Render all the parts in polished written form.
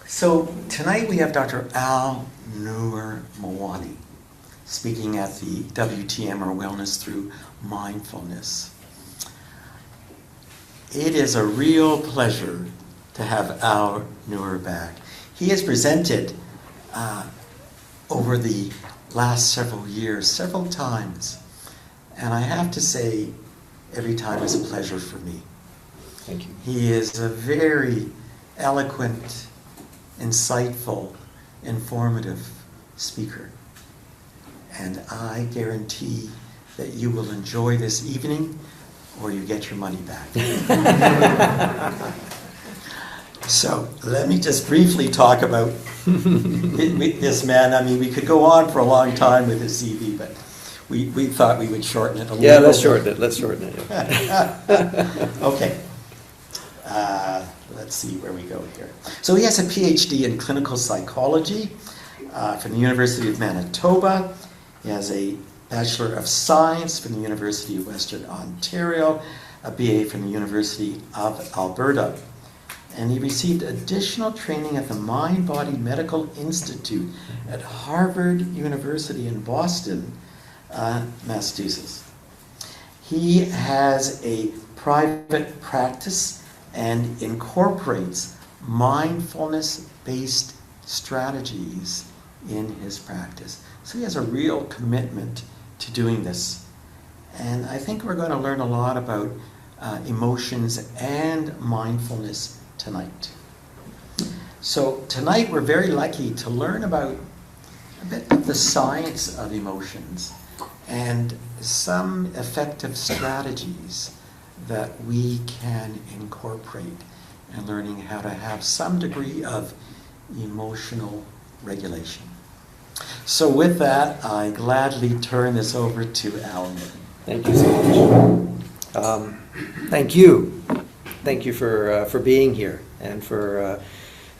So tonight we have Dr. Al-Noor Mawani speaking at the WTM, or Wellness Through Mindfulness. It is a real pleasure to have Al-Noor back. He has presented over the last several years, several times, and I have to say, every time is a pleasure for me. Thank you. He is a very eloquent, insightful, informative speaker. And I guarantee that you will enjoy this evening or you get your money back. So let me just briefly talk about this man. I mean, we could go on for a long time with his CV, but we thought we would shorten it a little bit. Yeah, let's shorten it. Let's shorten it. Yeah. Okay. Let's see where we go here. So he has a PhD in clinical psychology from the University of Manitoba. He has a Bachelor of Science from the University of Western Ontario, a BA from the University of Alberta. And he received additional training at the Mind-Body Medical Institute at Harvard University in Boston, Massachusetts. He has a private practice and incorporates mindfulness-based strategies in his practice. So he has a real commitment to doing this. And I think we're going to learn a lot about emotions and mindfulness tonight. So tonight we're very lucky to learn about a bit of the science of emotions and some effective strategies that we can incorporate in learning how to have some degree of emotional regulation. So with that, I gladly turn this over to Al. Thank you so much. Thank you. Thank you for being here and for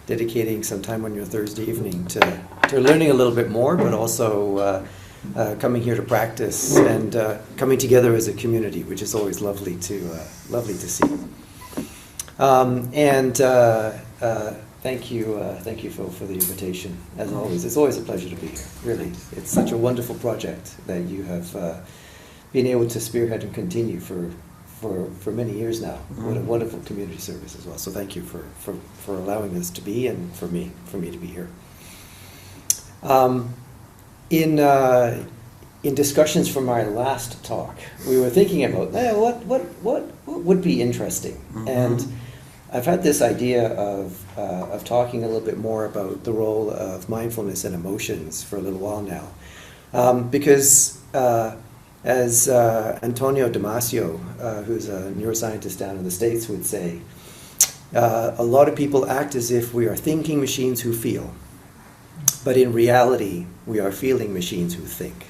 dedicating some time on your Thursday evening to learning a little bit more, but also coming here to practice and coming together as a community, which is always lovely to see. Thank you, Phil, for the invitation. As always, it's always a pleasure to be here. Really, it's such a wonderful project that you have been able to spearhead and continue for many years now. What a wonderful community service as well. So thank you for allowing this to be, and for me to be here. In discussions from our last talk, we were thinking about what would be interesting, and I've had this idea of talking a little bit more about the role of mindfulness and emotions for a little while now, because as Antonio Damasio, who's a neuroscientist down in the States, would say, a lot of people act as if we are thinking machines who feel, but in reality, we are feeling machines who think.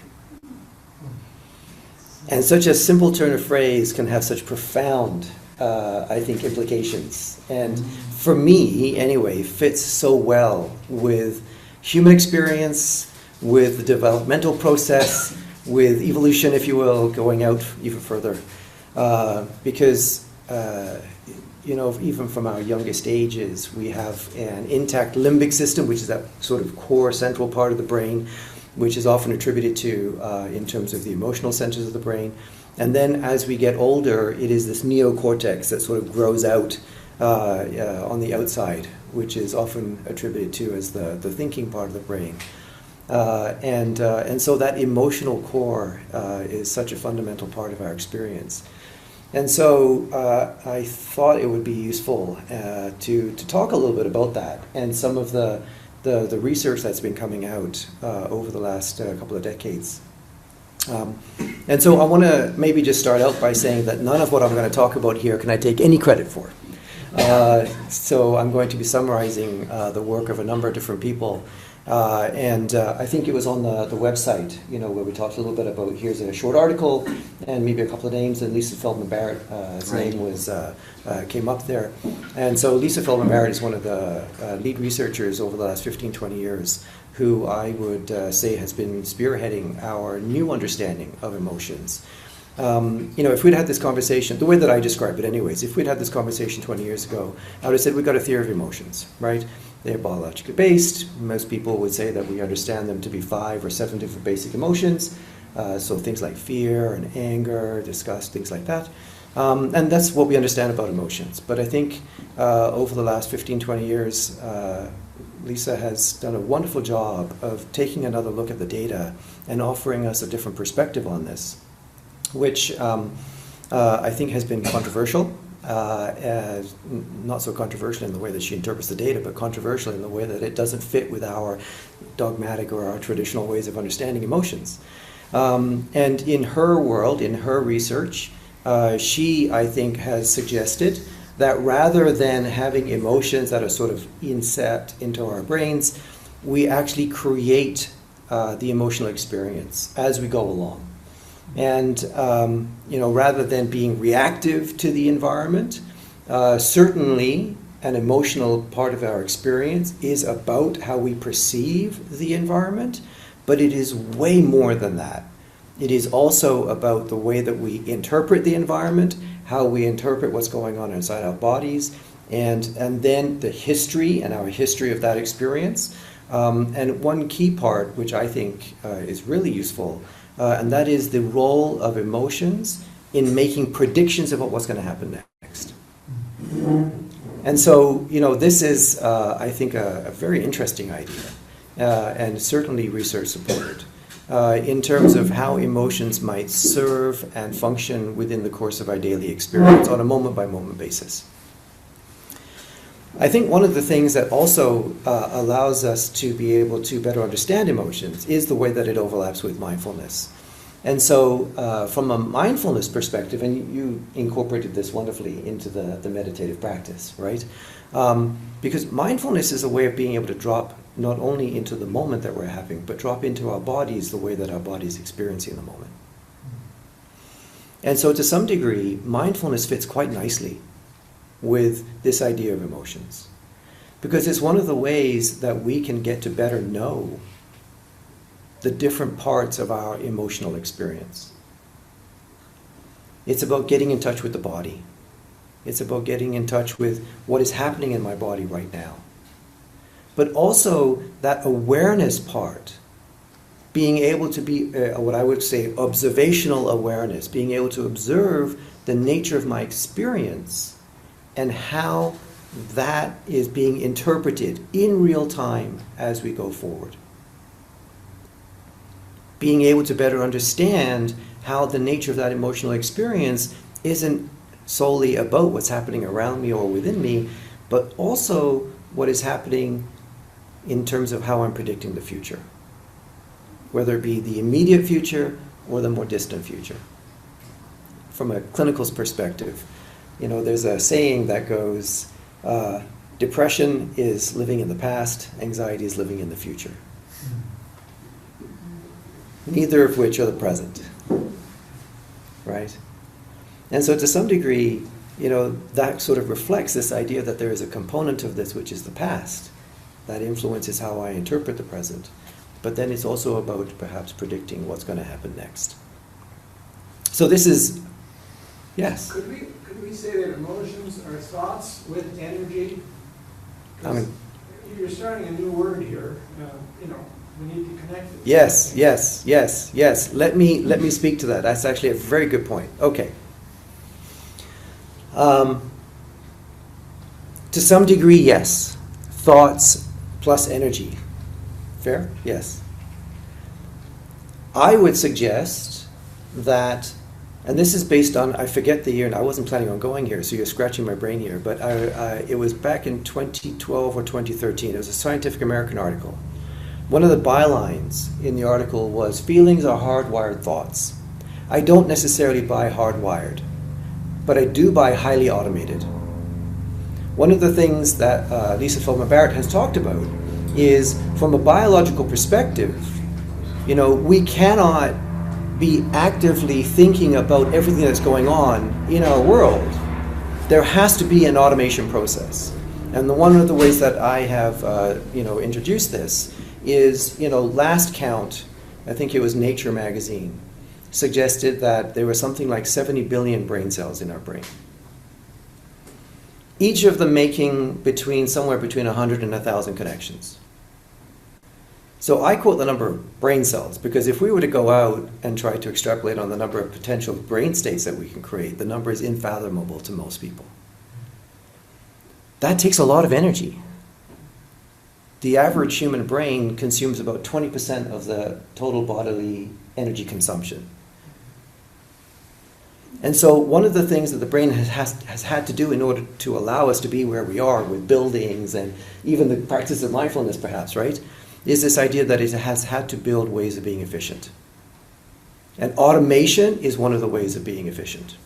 And such a simple turn of phrase can have such profound, I think, implications. And for me, anyway, fits so well with human experience, with the developmental process, with evolution, if you will, going out even further. Because, even from our youngest ages, we have an intact limbic system, which is that sort of core central part of the brain, which is often attributed to in terms of the emotional centers of the brain. And then as we get older, it is this neocortex that sort of grows out on the outside, which is often attributed to as the thinking part of the brain. And so that emotional core is such a fundamental part of our experience. And so I thought it would be useful to talk a little bit about that and some of the research that's been coming out over the last couple of decades. And so I want to maybe just start out by saying that none of what I'm going to talk about here can I take any credit for. So I'm going to be summarizing the work of a number of different people. And I think it was on the website, where we talked a little bit about, here's a short article and maybe a couple of names, and Lisa Feldman Barrett's name came up there. And so Lisa Feldman Barrett is one of the lead researchers over the last 15, 20 years who I would say has been spearheading our new understanding of emotions. If we'd had this conversation, the way that I describe it anyways, if we'd had this conversation 20 years ago, I would have said we've got a theory of emotions, right? They're biologically based. Most people would say that we understand them to be 5 or 7 different basic emotions. So things like fear and anger, disgust, things like that. And that's what we understand about emotions. But I think over the last 15, 20 years, Lisa has done a wonderful job of taking another look at the data and offering us a different perspective on this, which I think has been controversial. Not so controversial in the way that she interprets the data, but controversial in the way that it doesn't fit with our dogmatic or our traditional ways of understanding emotions. And in her world, in her research, she, I think, has suggested that rather than having emotions that are sort of inset into our brains, we actually create the emotional experience as we go along. And, rather than being reactive to the environment, certainly an emotional part of our experience is about how we perceive the environment, but it is way more than that. It is also about the way that we interpret the environment, how we interpret what's going on inside our bodies, and then the history and our history of that experience. And one key part, which I think is really useful, and that is the role of emotions in making predictions about what's going to happen next. And so, this is, I think, a very interesting idea, and certainly research supported, in terms of how emotions might serve and function within the course of our daily experience on a moment-by-moment basis. I think one of the things that also allows us to be able to better understand emotions is the way that it overlaps with mindfulness. And so from a mindfulness perspective, and you incorporated this wonderfully into the meditative practice, right? Because mindfulness is a way of being able to drop not only into the moment that we're having, but drop into our bodies the way that our body is experiencing the moment. And so to some degree, mindfulness fits quite nicely with this idea of emotions, because it's one of the ways that we can get to better know the different parts of our emotional experience. It's about getting in touch with the body. It's about getting in touch with what is happening in my body right now. But also that awareness part, being able to be what I would say observational awareness, being able to observe the nature of my experience and how that is being interpreted in real time as we go forward. Being able to better understand how the nature of that emotional experience isn't solely about what's happening around me or within me, but also what is happening in terms of how I'm predicting the future, whether it be the immediate future or the more distant future. From a clinical perspective, there's a saying that goes, depression is living in the past, anxiety is living in the future. Neither of which are the present, right? And so to some degree, that sort of reflects this idea that there is a component of this which is the past that influences how I interpret the present. But then it's also about perhaps predicting what's going to happen next. So this is, yes? Could we say that emotions are thoughts with energy? You're starting a new word here. We need to connect it. Yes. Let me speak to that. That's actually a very good point. Okay. To some degree, yes. Thoughts plus energy. Fair? Yes. I would suggest that, and this is based on, I forget the year, and I wasn't planning on going here, so you're scratching my brain here, but it was back in 2012 or 2013. It was a Scientific American article. One of the bylines in the article was, feelings are hardwired thoughts. I don't necessarily buy hardwired, but I do buy highly automated. One of the things that Lisa Feldman-Barrett has talked about is, from a biological perspective, we cannot be actively thinking about everything that's going on in our world. There has to be an automation process. And one of the ways that I have introduced this is, last count, I think it was Nature magazine, suggested that there were something like 70 billion brain cells in our brain, each of them making somewhere between 100 and 1,000 connections. So I quote the number of brain cells because if we were to go out and try to extrapolate on the number of potential brain states that we can create, the number is unfathomable to most people. That takes a lot of energy. The average human brain consumes about 20% of the total bodily energy consumption. And so one of the things that the brain has had to do in order to allow us to be where we are with buildings and even the practice of mindfulness perhaps, right, is this idea that it has had to build ways of being efficient. And automation is one of the ways of being efficient.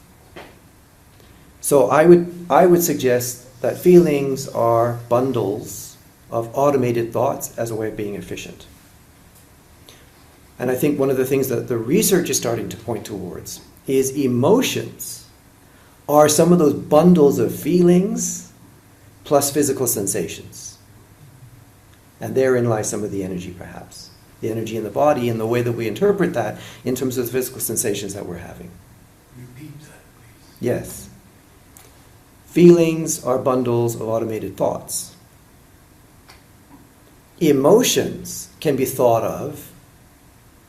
So I would suggest that feelings are bundles of automated thoughts as a way of being efficient. And I think one of the things that the research is starting to point towards is emotions are some of those bundles of feelings plus physical sensations. And therein lies some of the energy, perhaps. The energy in the body and the way that we interpret that in terms of the physical sensations that we're having. Repeat that, please. Yes. Feelings are bundles of automated thoughts. Emotions can be thought of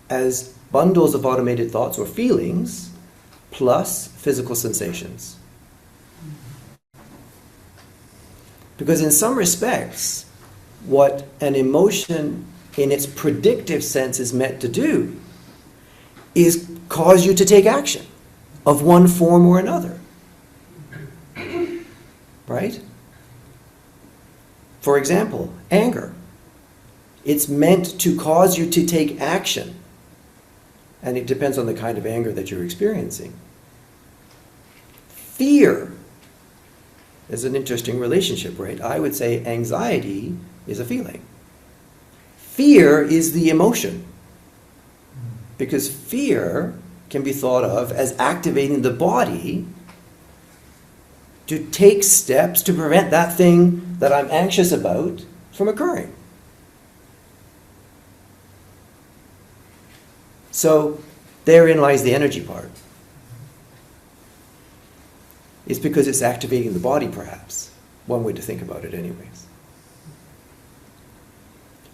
as bundles of automated thoughts or feelings plus physical sensations. Because in some respects, what an emotion in its predictive sense is meant to do is cause you to take action of one form or another. Right? For example, anger. It's meant to cause you to take action. And it depends on the kind of anger that you're experiencing. Fear is an interesting relationship, right? I would say anxiety is a feeling. Fear is the emotion. Because fear can be thought of as activating the body to take steps to prevent that thing that I'm anxious about from occurring. So therein lies the energy part. It's because it's activating the body, perhaps. One way to think about it anyways.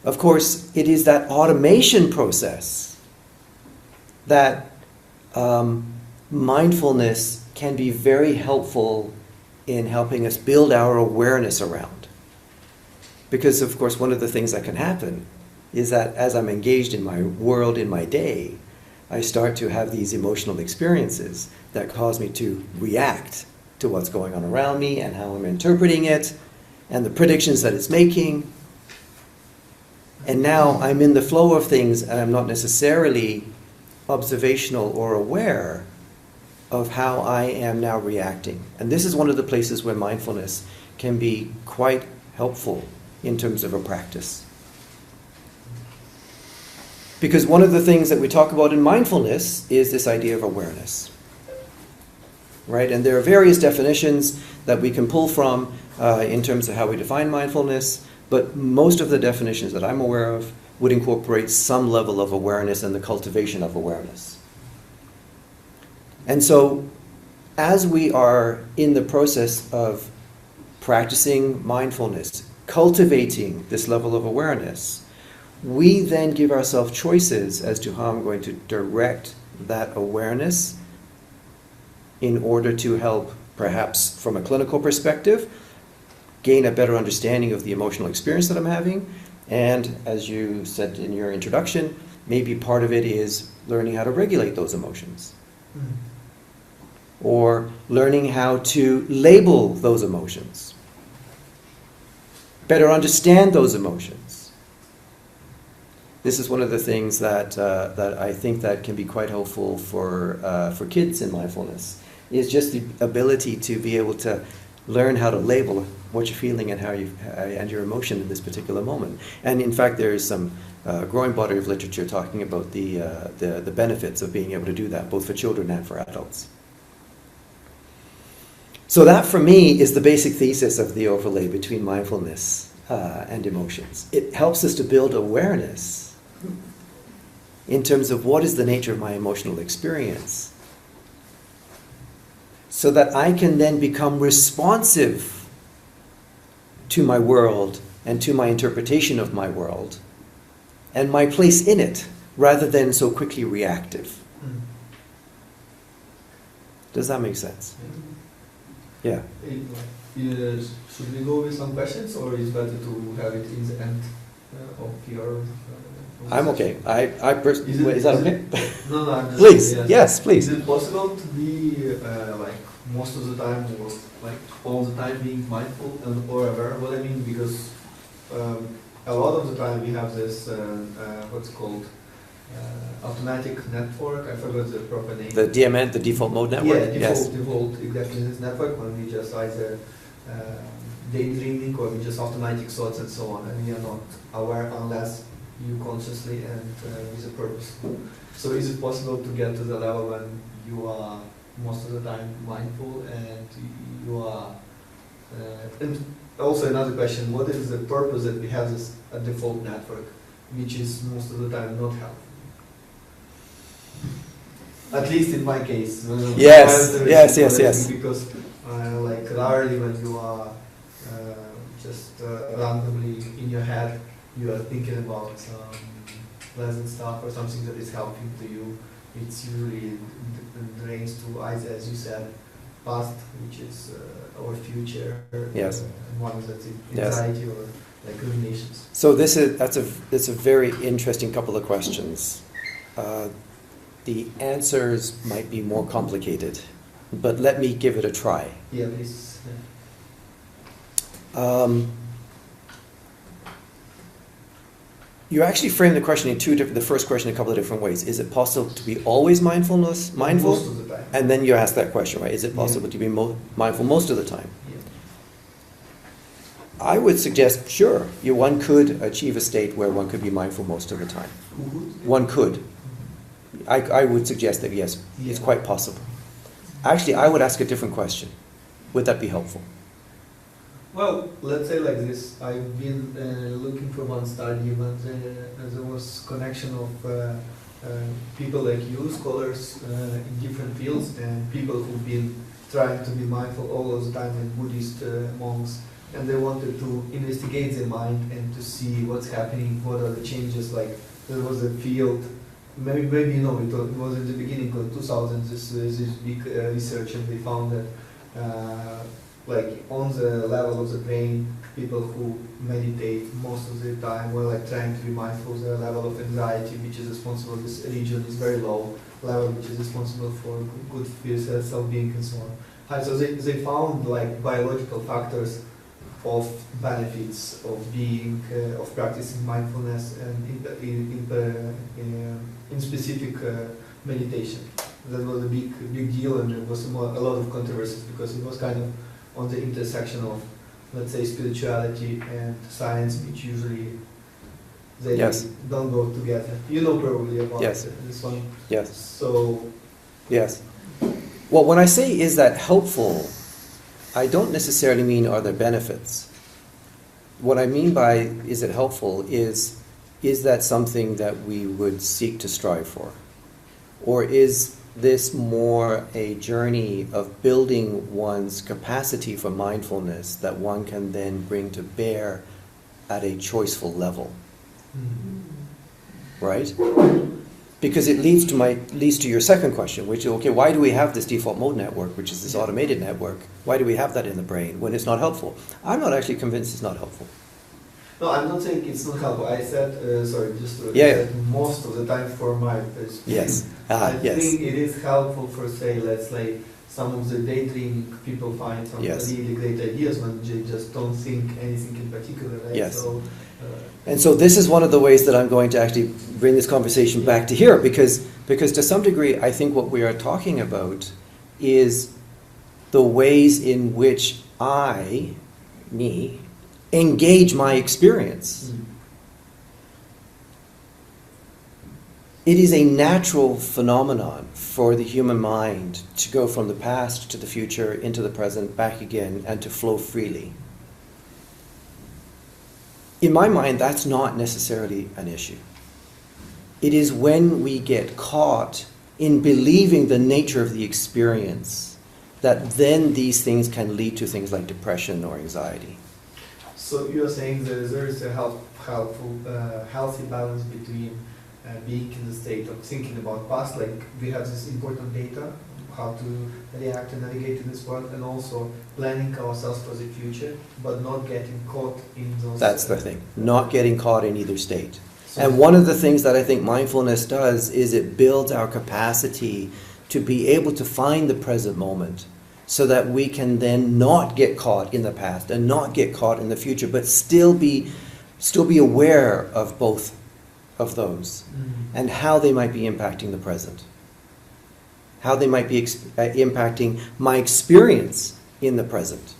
Of course, it is that automation process that mindfulness can be very helpful in helping us build our awareness around. Because, of course, one of the things that can happen is that as I'm engaged in my world, in my day, I start to have these emotional experiences that cause me to react to what's going on around me and how I'm interpreting it and the predictions that it's making. And now I'm in the flow of things and I'm not necessarily observational or aware of how I am now reacting. And this is one of the places where mindfulness can be quite helpful in terms of a practice. Because one of the things that we talk about in mindfulness is this idea of awareness. Right? And there are various definitions that we can pull from in terms of how we define mindfulness, but most of the definitions that I'm aware of would incorporate some level of awareness and the cultivation of awareness. And so, as we are in the process of practicing mindfulness, cultivating this level of awareness, we then give ourselves choices as to how I'm going to direct that awareness in order to help, perhaps from a clinical perspective, gain a better understanding of the emotional experience that I'm having. And as you said in your introduction, maybe part of it is learning how to regulate those emotions. Or learning how to label those emotions. Better understand those emotions. This is one of the things that I think that can be quite helpful for kids in mindfulness, is just the ability to be able to learn how to label what you're feeling and how and your emotion in this particular moment. And in fact, there is some growing body of literature talking about the benefits of being able to do that, both for children and for adults. So that, for me, is the basic thesis of the overlay between mindfulness and emotions. It helps us to build awareness in terms of what is the nature of my emotional experience, so that I can then become responsive to my world and to my interpretation of my world and my place in it, rather than so quickly reactive. Does that make sense? Yeah. Should we go with some questions, or is it better to have it in the end of your... I'm okay. Is that okay? No, I'm just... Please, yes, please. Is it possible to be like most of the time, or like all the time being mindful or aware? What I mean, because a lot of the time we have this, what's called, automatic network. I forgot the proper name. The DMN, the default mode network? Yeah, Yes. default, exactly this network, when we just either daydreaming or we just automatic thoughts and so on, and we are not aware unless you consciously and with a purpose. So is it possible to get to the level when you are most of the time mindful and you are... and also another question, what is the purpose that we have this default network, which is most of the time not helpful? At least in my case. Yes. Because like rarely when you are just randomly in your head, you are thinking about some pleasant stuff or something that is helping to you. It's usually drains to either, as you said, past, which is our future. Yes. And one of that's anxiety or like ruminations. So that's a very interesting couple of questions. The answers might be more complicated, but let me give it a try. Yeah, please. You actually frame the question in the first question in a couple of different ways. Is it possible to be always mindful? Most of the time. And then you ask that question, right? Is it possible to be mindful most of the time? Yeah. I would suggest, sure, one could achieve a state where one could be mindful most of the time. One could. I would suggest that, yes, it's quite possible. Actually, I would ask a different question. Would that be helpful? Well, let's say like this. I've been looking for one study, but there was connection of people like you, scholars in different fields, and people who've been trying to be mindful all of the time, and Buddhist monks, and they wanted to investigate their mind and to see what's happening, what are the changes. Like there was a field, maybe you know, it was in the beginning of 2000s, this big research, and they found that like on the level of the brain, people who meditate most of the time were like trying to be mindful. Their level of anxiety, which is responsible, this region is very low level, which is responsible for good self-being and so on. So they found like biological factors of benefits of being, of practicing mindfulness and in specific meditation. That was a big deal, and there was a lot of controversies because it was kind of on the intersection of, let's say, spirituality and science, which usually they don't go together. You know probably about this one. Yes. So. Yes. Well, when I say is that helpful, I don't necessarily mean are there benefits. What I mean by is it helpful is that something that we would seek to strive for? Or is this more a journey of building one's capacity for mindfulness that one can then bring to bear at a choiceful level? Right? Because it leads to your second question, which is, okay, why do we have this default mode network, which is this automated network? Why do we have that in the brain when it's not helpful? I'm not actually convinced it's not helpful. No, I'm not saying it's not helpful. I said, said most of the time for my perspective. Yes. I think it is helpful for, say, let's say, some of the daydreaming people find some really great ideas when they just don't think anything in particular, right? Yes. So, and so this is one of the ways that I'm going to actually bring this conversation back to here, because to some degree, I think what we are talking about is the ways in which me, engage my experience. It is a natural phenomenon for the human mind to go from the past to the future, into the present, back again, and to flow freely. In my mind, that's not necessarily an issue. it is when we get caught in believing the nature of the experience that then these things can lead to things like depression or anxiety. So you're saying that there is a healthy balance between being in the state of thinking about past, like we have this important data, how to react and navigate to this world, and also planning ourselves for the future, but not getting caught in those. That's the thing, not getting caught in either state. So And one of the things that I think mindfulness does is it builds our capacity to be able to find the present moment so that we can then not get caught in the past and not get caught in the future, but still be aware of both of those and how they might be impacting the present, how they might be impacting my experience in the present,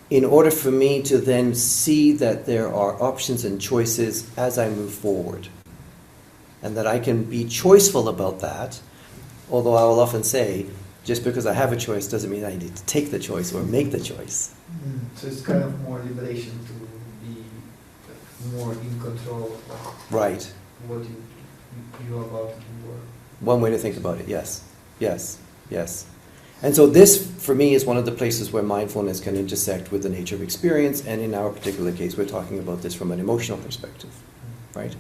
in order for me to then see that there are options and choices as I move forward. And that I can be choiceful about that, although I will often say, just because I have a choice doesn't mean I need to take the choice or make the choice. So it's kind of more liberation to be more in control of Right. what you are about to do. One way to think about it, yes. Yes, yes. And so this, for me, is one of the places where mindfulness can intersect with the nature of experience, and in our particular case, we're talking about this from an emotional perspective, right?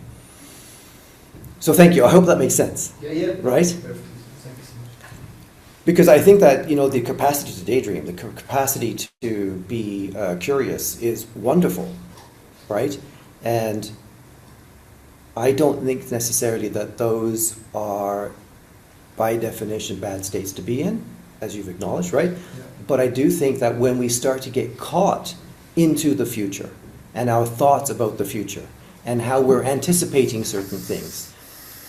So thank you. I hope that makes sense. Yeah. Right? Perfect. Thank you so much. Because I think that, the capacity to daydream, the capacity to be curious is wonderful, right? And I don't think necessarily that those are, by definition, bad states to be in, as you've acknowledged, right? Yeah. But I do think that when we start to get caught into the future and our thoughts about the future and how we're anticipating certain things,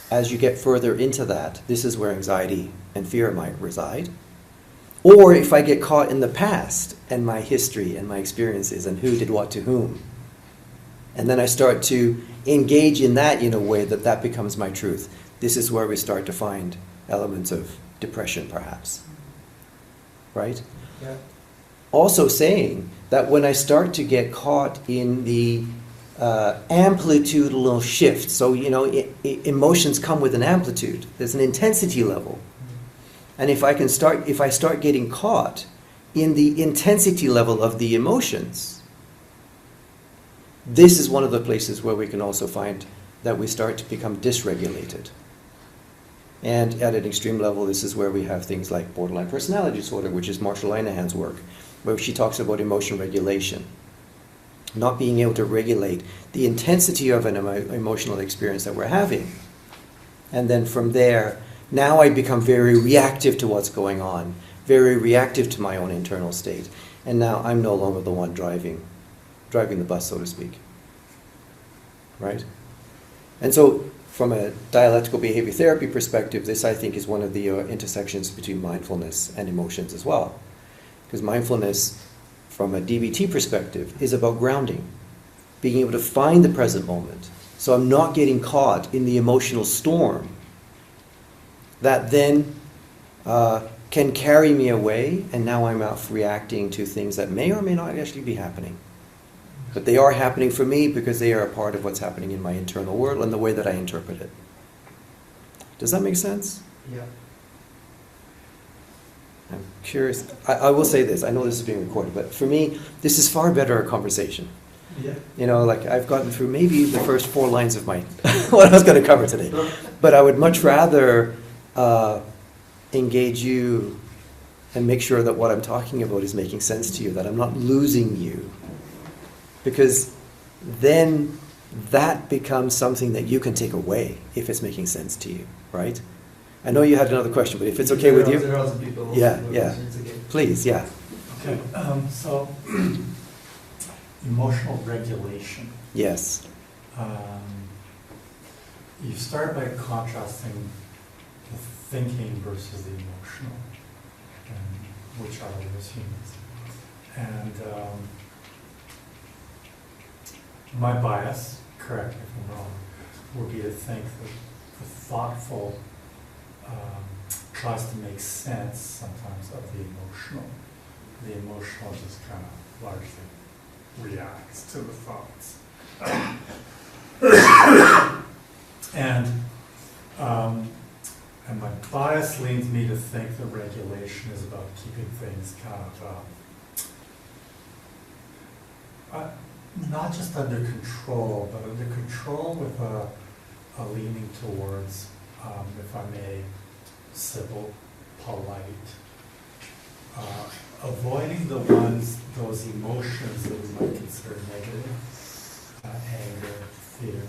as you get further into that, this is where anxiety and fear might reside. Or if I get caught in the past and my history and my experiences and who did what to whom, and then I start to engage in that in a way that becomes my truth, this is where we start to find elements of depression, perhaps. Right? Yeah. Also saying that when I start to get caught in the amplitudinal shift, so emotions come with an amplitude. There's an intensity level, and if I start getting caught in the intensity level of the emotions, this is one of the places where we can also find that we start to become dysregulated. And at an extreme level, this is where we have things like borderline personality disorder, which is Marsha Linehan's work, where she talks about emotion regulation. Not being able to regulate the intensity of an emotional experience that we're having. And then from there, now I become very reactive to what's going on, very reactive to my own internal state. And now I'm no longer the one driving the bus, so to speak. Right? And so, from a dialectical behavior therapy perspective, this, I think, is one of the intersections between mindfulness and emotions as well. Because mindfulness, from a DBT perspective, is about grounding, being able to find the present moment. So I'm not getting caught in the emotional storm that then can carry me away, and now I'm out reacting to things that may or may not actually be happening. But they are happening for me because they are a part of what's happening in my internal world and the way that I interpret it. Does that make sense? Yeah. I'm curious. I will say this. I know this is being recorded, but for me, this is far better a conversation. Yeah. I've gotten through maybe the first 4 lines of my what I was going to cover today. But I would much rather engage you and make sure that what I'm talking about is making sense to you, that I'm not losing you. Because then that becomes something that you can take away if it's making sense to you, right? I know you had another question, but if it's okay with you. There are other people also Yeah, who have yeah. questions again. Please, yeah. Okay, so emotional regulation. Yes. You start by contrasting the thinking versus the emotional, which are we as humans. And my bias, correct me if I'm wrong, would be to think that the thoughtful tries to make sense sometimes of the emotional. The emotional just kind of largely reacts to the thoughts. And and my bias leads me to think that regulation is about keeping things kind of not just under control, but under control with a leaning towards, if I may, civil, polite, avoiding those emotions that we might consider negative, anger, fear.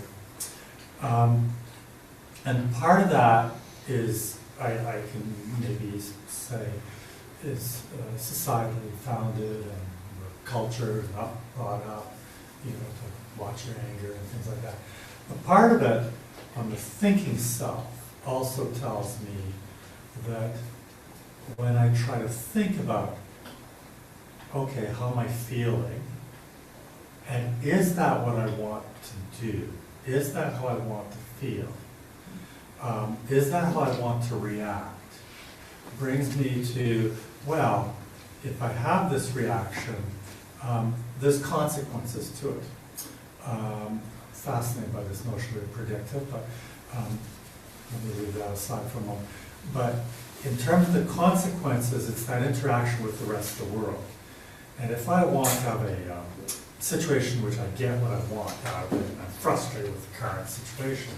And part of that is, I can maybe say, is societally founded, and we're cultured and brought up, to watch your anger and things like that. But part of it, on the thinking self, also tells me that when I try to think about, okay, how am I feeling? And is that what I want to do? Is that how I want to feel? Is that how I want to react? Brings me to, well, if I have this reaction, there's consequences to it. Fascinated by this notion of predictive, but let me leave that aside for a moment. But in terms of the consequences, it's that interaction with the rest of the world. And if I want to have a situation in which I get what I want out of it, and I'm frustrated with the current situation,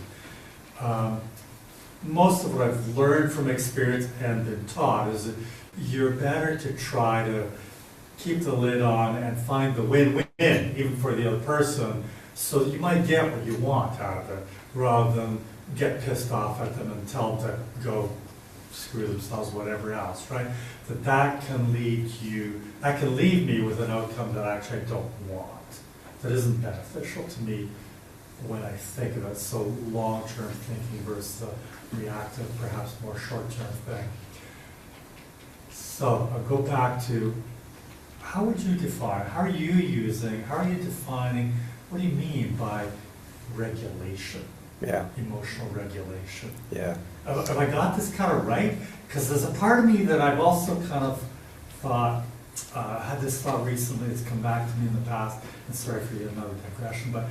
most of what I've learned from experience and been taught is that you're better to try to keep the lid on and find the win-win, even for the other person, so that you might get what you want out of it, rather than get pissed off at them and tell them to go screw themselves, whatever else, right? That can lead me with an outcome that actually I don't want, that isn't beneficial to me when I think of it. So long-term thinking versus a reactive, perhaps more short-term thing. So I'll go back to, how would you define, how are you defining, what do you mean by regulation? Yeah. Emotional regulation. Yeah. Have I got this kind of right? Because there's a part of me that I've also kind of thought, had this thought recently, it's come back to me in the past, and sorry for another digression, but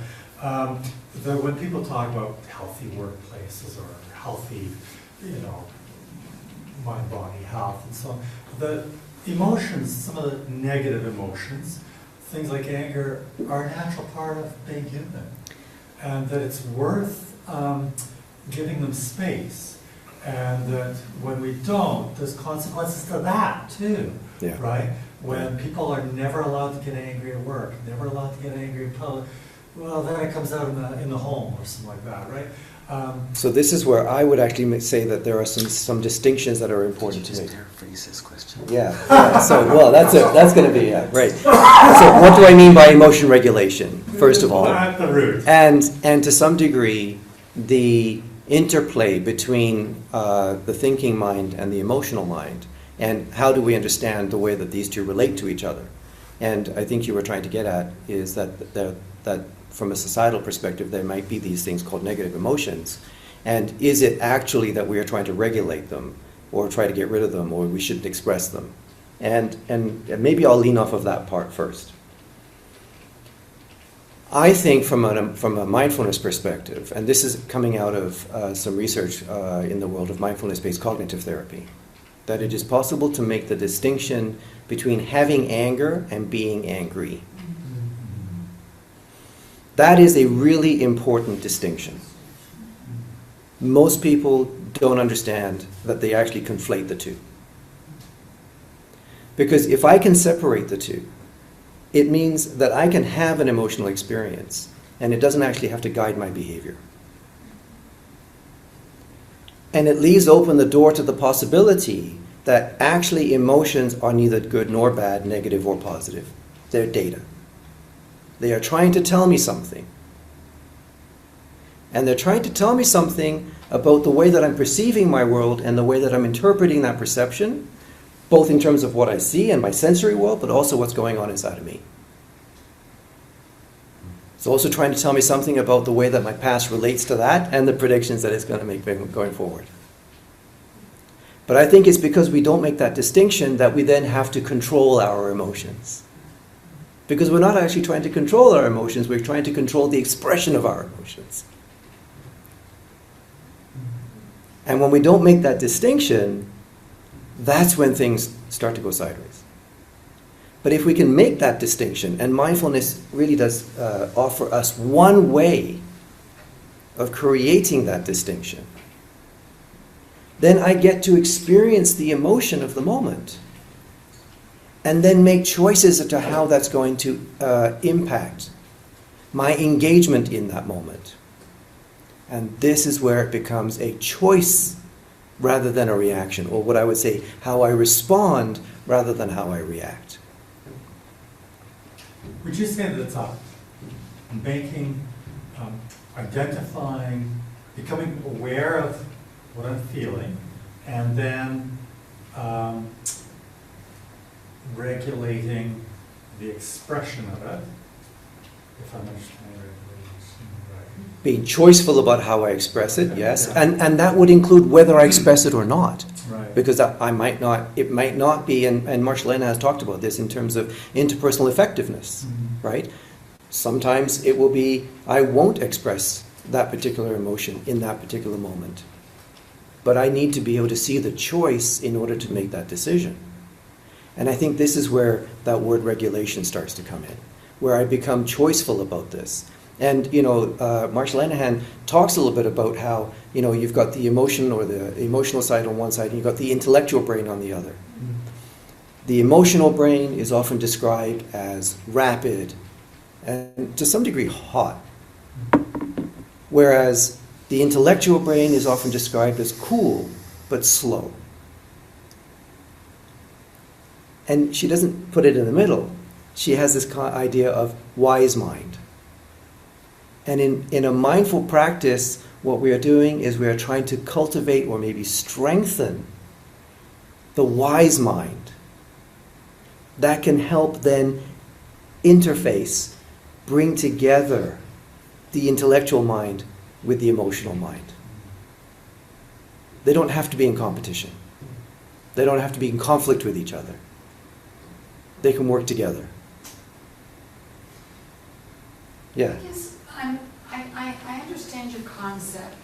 when people talk about healthy workplaces or healthy, mind-body health and so on, the emotions, some of the negative emotions, things like anger, are a natural part of being human, and that it's worth giving them space, and that when we don't, there's consequences to that too, Yeah. right? When people are never allowed to get angry at work, never allowed to get angry in public, well, then it comes out in the home or something like that, right? So this is where I would actually say that there are some distinctions that are important to Just me. paraphrase this question. Yeah. So, well, that's going to be right. So, what do I mean by emotion regulation? First of all, at the root, and to some degree, the interplay between the thinking mind and the emotional mind, and how do we understand the way that these two relate to each other? And I think you were trying to get at is that from a societal perspective, there might be these things called negative emotions. And is it actually that we are trying to regulate them or try to get rid of them, or we shouldn't express them? And maybe I'll lean off of that part first. I think from a mindfulness perspective, and this is coming out of some research in the world of mindfulness-based cognitive therapy, that it is possible to make the distinction between having anger and being angry. That is a really important distinction. Most people don't understand that they actually conflate the two. Because if I can separate the two, it means that I can have an emotional experience and it doesn't actually have to guide my behavior. And it leaves open the door to the possibility that actually emotions are neither good nor bad, negative or positive. They're data. They are trying to tell me something. And they're trying to tell me something about the way that I'm perceiving my world and the way that I'm interpreting that perception, both in terms of what I see and my sensory world, but also what's going on inside of me. It's also trying to tell me something about the way that my past relates to that and the predictions that it's going to make going forward. But I think it's because we don't make that distinction that we then have to control our emotions. Because we're not actually trying to control our emotions, we're trying to control the expression of our emotions. And when we don't make that distinction, that's when things start to go sideways. But if we can make that distinction, and mindfulness really does offer us one way of creating that distinction, then I get to experience the emotion of the moment and then make choices as to how that's going to impact my engagement in that moment. And this is where it becomes a choice rather than a reaction, or what I would say, how I respond rather than how I react. Would you say that it's making, identifying, becoming aware of what I'm feeling, and then regulating the expression of it, if I'm understanding right? Being choiceful about how I express it, yes, and that would include whether I express it or not. Right. Because it might not be, and Marcelena has talked about this in terms of interpersonal effectiveness, Mm-hmm. right? Sometimes it will be, I won't express that particular emotion in that particular moment. But I need to be able to see the choice in order to make that decision. And I think this is where that word regulation starts to come in, where I become choiceful about this. And, Marshall Lanahan talks a little bit about how, you've got the emotion or the emotional side on one side, and you've got the intellectual brain on the other. Mm-hmm. The emotional brain is often described as rapid and to some degree hot, whereas the intellectual brain is often described as cool but slow. And she doesn't put it in the middle. She has this idea of wise mind. And in a mindful practice, what we are doing is we are trying to cultivate or maybe strengthen the wise mind. That can help then interface, bring together the intellectual mind with the emotional mind. They don't have to be in competition. They don't have to be in conflict with each other. They can work together. Yeah. Yes, I understand your concept,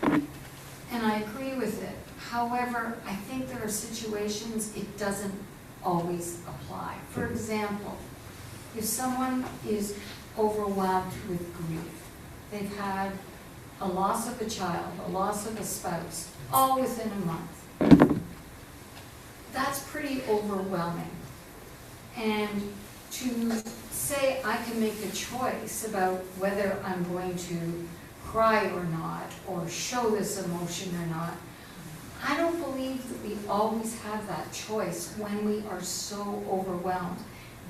and I agree with it. However, I think there are situations it doesn't always apply. For example, if someone is overwhelmed with grief, they've had a loss of a child, a loss of a spouse, all within a month. That's pretty overwhelming. And to say I can make a choice about whether I'm going to cry or not, or show this emotion or not, I don't believe that we always have that choice when we are so overwhelmed.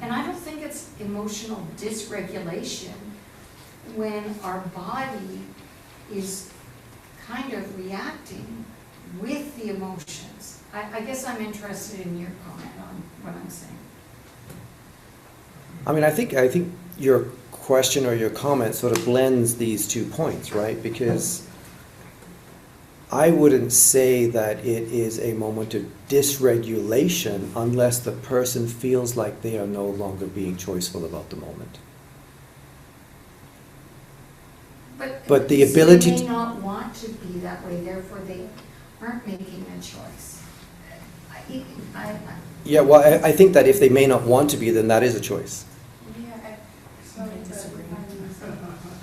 And I don't think it's emotional dysregulation when our body is kind of reacting with the emotions. I guess I'm interested in your comment on what I'm saying. I mean, I think your question or your comment sort of blends these 2 points, right? Because I wouldn't say that it is a moment of dysregulation unless the person feels like they are no longer being choiceful about the moment. But the ability they may not want to be that way, therefore they aren't making a choice. Yeah, well, I think that if they may not want to be, then that is a choice.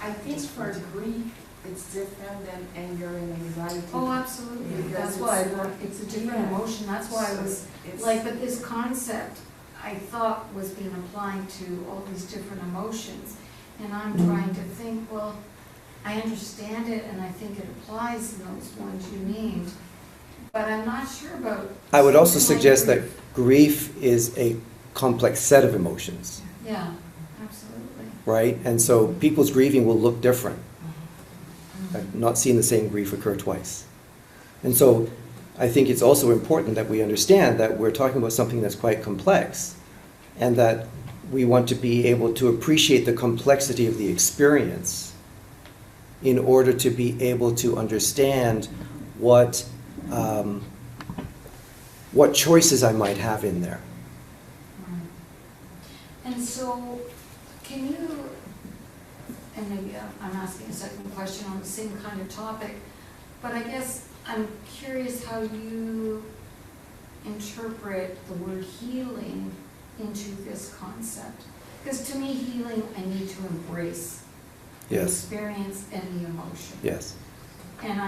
I think for grief, it's different than anger and anxiety. Oh, absolutely. Because That's why it's a different emotion. That's why I was like, but this concept I thought was being applied to all these different emotions. And I'm trying to think, well, I understand it and I think it applies in those ones you named. But I'm not sure about... I would also something like suggest that grief is a complex set of emotions. Yeah, absolutely. Right? And so people's grieving will look different. I've not seen the same grief occur twice. And so I think it's also important that we understand that we're talking about something that's quite complex, and that we want to be able to appreciate the complexity of the experience in order to be able to understand what choices I might have in there. And so, can you, and maybe I'm asking a second question on the same kind of topic, but I guess I'm curious how you interpret the word healing into this concept. Because to me, healing, I need to embrace the Yes. experience and the emotion. Yes. And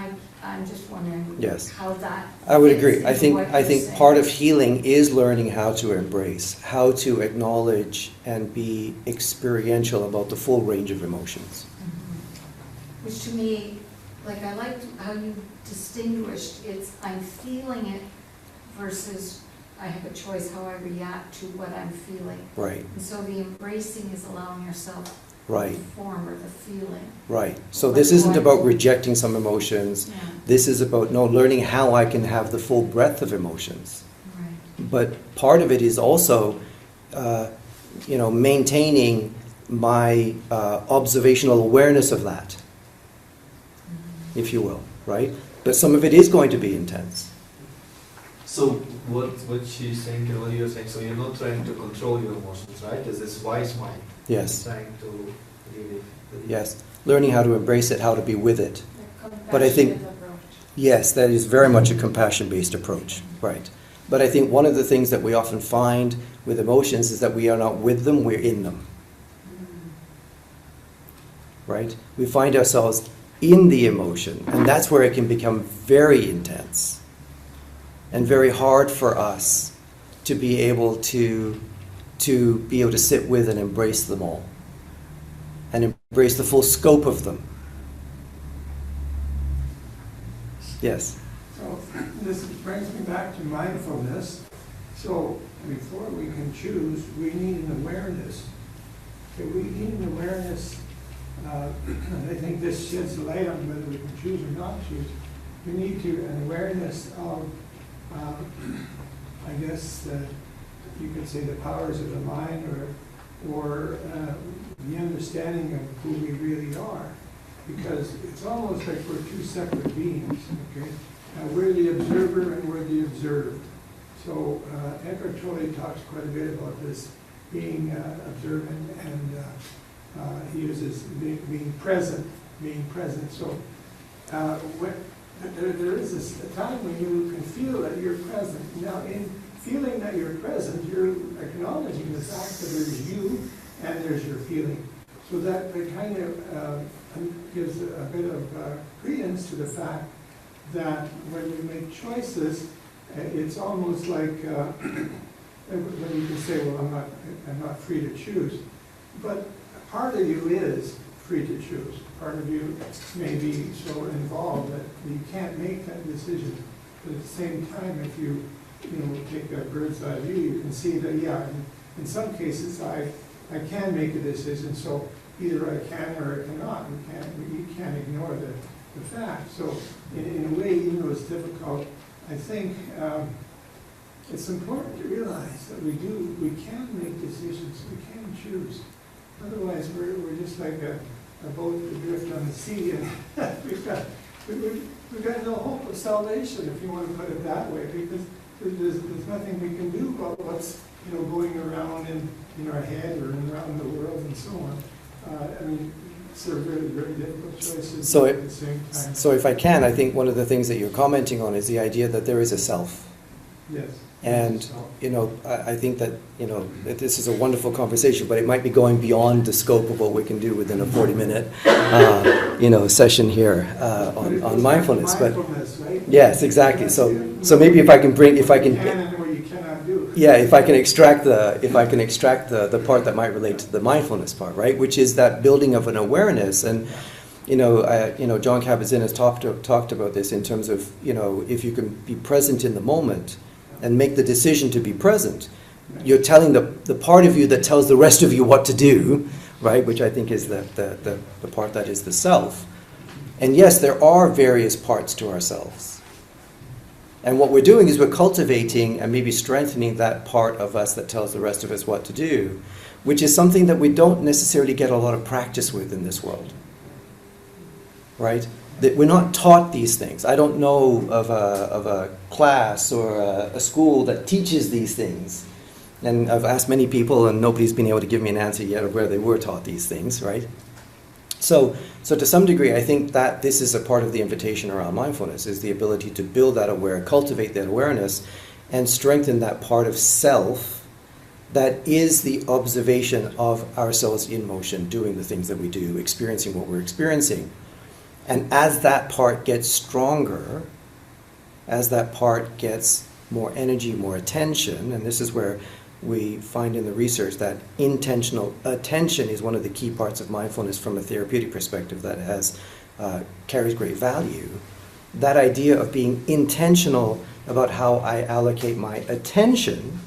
I'm just wondering Yes. how that I would fits agree. into I think what you're saying. part of healing is learning how to embrace, how to acknowledge and be experiential about the full range of emotions. Mhm. Which to me, like I liked how you distinguished it's I'm feeling it versus I have a choice how I react to what I'm feeling. Right. And so the embracing is allowing yourself Right. the form or the feeling. Right. So this isn't about rejecting some emotions. Yeah, This is about learning how I can have the full breadth of emotions. right. But part of it is also, maintaining my observational awareness of that, Mhm. if you will, right? But some of it is going to be intense. So what she's saying and what you're saying, so you're not trying to control your emotions, right? There's this wise mind. Yes. Trying to really. Yes. Learning how to embrace it, how to be with it. The But I think- compassionate approach. Yes, that is very much a compassion-based approach, right? But I think one of the things that we often find with emotions is that we are not with them, we're in them, right? We find ourselves in the emotion, and that's where it can become very intense and very hard for us to be able to sit with and embrace them all and embrace the full scope of them. Yes. So this brings me back to mindfulness. So before we can choose, we need an awareness. Okay, we need an awareness, and I think this sheds light on whether we can choose or not choose. We need an awareness of, I guess, you could say the powers of the mind, or the understanding of who we really are. Because it's almost like we're two separate beings, okay? We're the observer and we're the observed. So Eckhart Tolle talks quite a bit about this being observant, and he uses being present. So there is a time when you can feel that you're present. Now, in feeling that you're present, you're acknowledging the fact that there's you and there's your feeling. So that kind of gives a bit of credence to the fact that when we make choices, it's almost like when you can say, well, I'm not free to choose. But part of you is free to choose. Part of you may be so involved that you can't make that decision. But at the same time, if you take a bird's eye view, you can see that, yeah, in some cases I can make a decision, so either I can or I cannot. You can't ignore the fact. So in a way, even though it's difficult, I think it's important to realize that we can make decisions, we can choose. Otherwise, we're just like a boat adrift on the sea, and we've got no hope of salvation, if you want to put it that way, because there's nothing we can do about what's going around in our head or around the world and so on. I mean, it's a very, very difficult choices So at the same time. So if I can, I think one of the things that you're commenting on is the idea that there is a self. Yes. And, So, I think that, that this is a wonderful conversation, but it might be going beyond the scope of what we can do within a 40-minute, session here on mindfulness. But mindfulness, right? yes, exactly. So maybe if I can and what you cannot do. yeah, if I can extract the part that might relate to the mindfulness part, right, which is that building of an awareness. And John Kabat-Zinn has talked about this in terms of if you can be present in the moment and make the decision to be present, you're telling the part of you that tells the rest of you what to do, right, which I think is the part that is the self. And yes, there are various parts to ourselves. And what we're doing is we're cultivating and maybe strengthening that part of us that tells the rest of us what to do, which is something that we don't necessarily get a lot of practice with in this world, right? That we're not taught these things. I don't know of a class or a school that teaches these things. And I've asked many people and nobody's been able to give me an answer yet of where they were taught these things, right? So to some degree, I think that this is a part of the invitation around mindfulness, is the ability to build that cultivate that awareness, and strengthen that part of self that is the observation of ourselves in motion, doing the things that we do, experiencing what we're experiencing. And as that part gets stronger, as that part gets more energy, more attention, and this is where we find in the research that intentional attention is one of the key parts of mindfulness from a therapeutic perspective that carries great value. That idea of being intentional about how I allocate my attention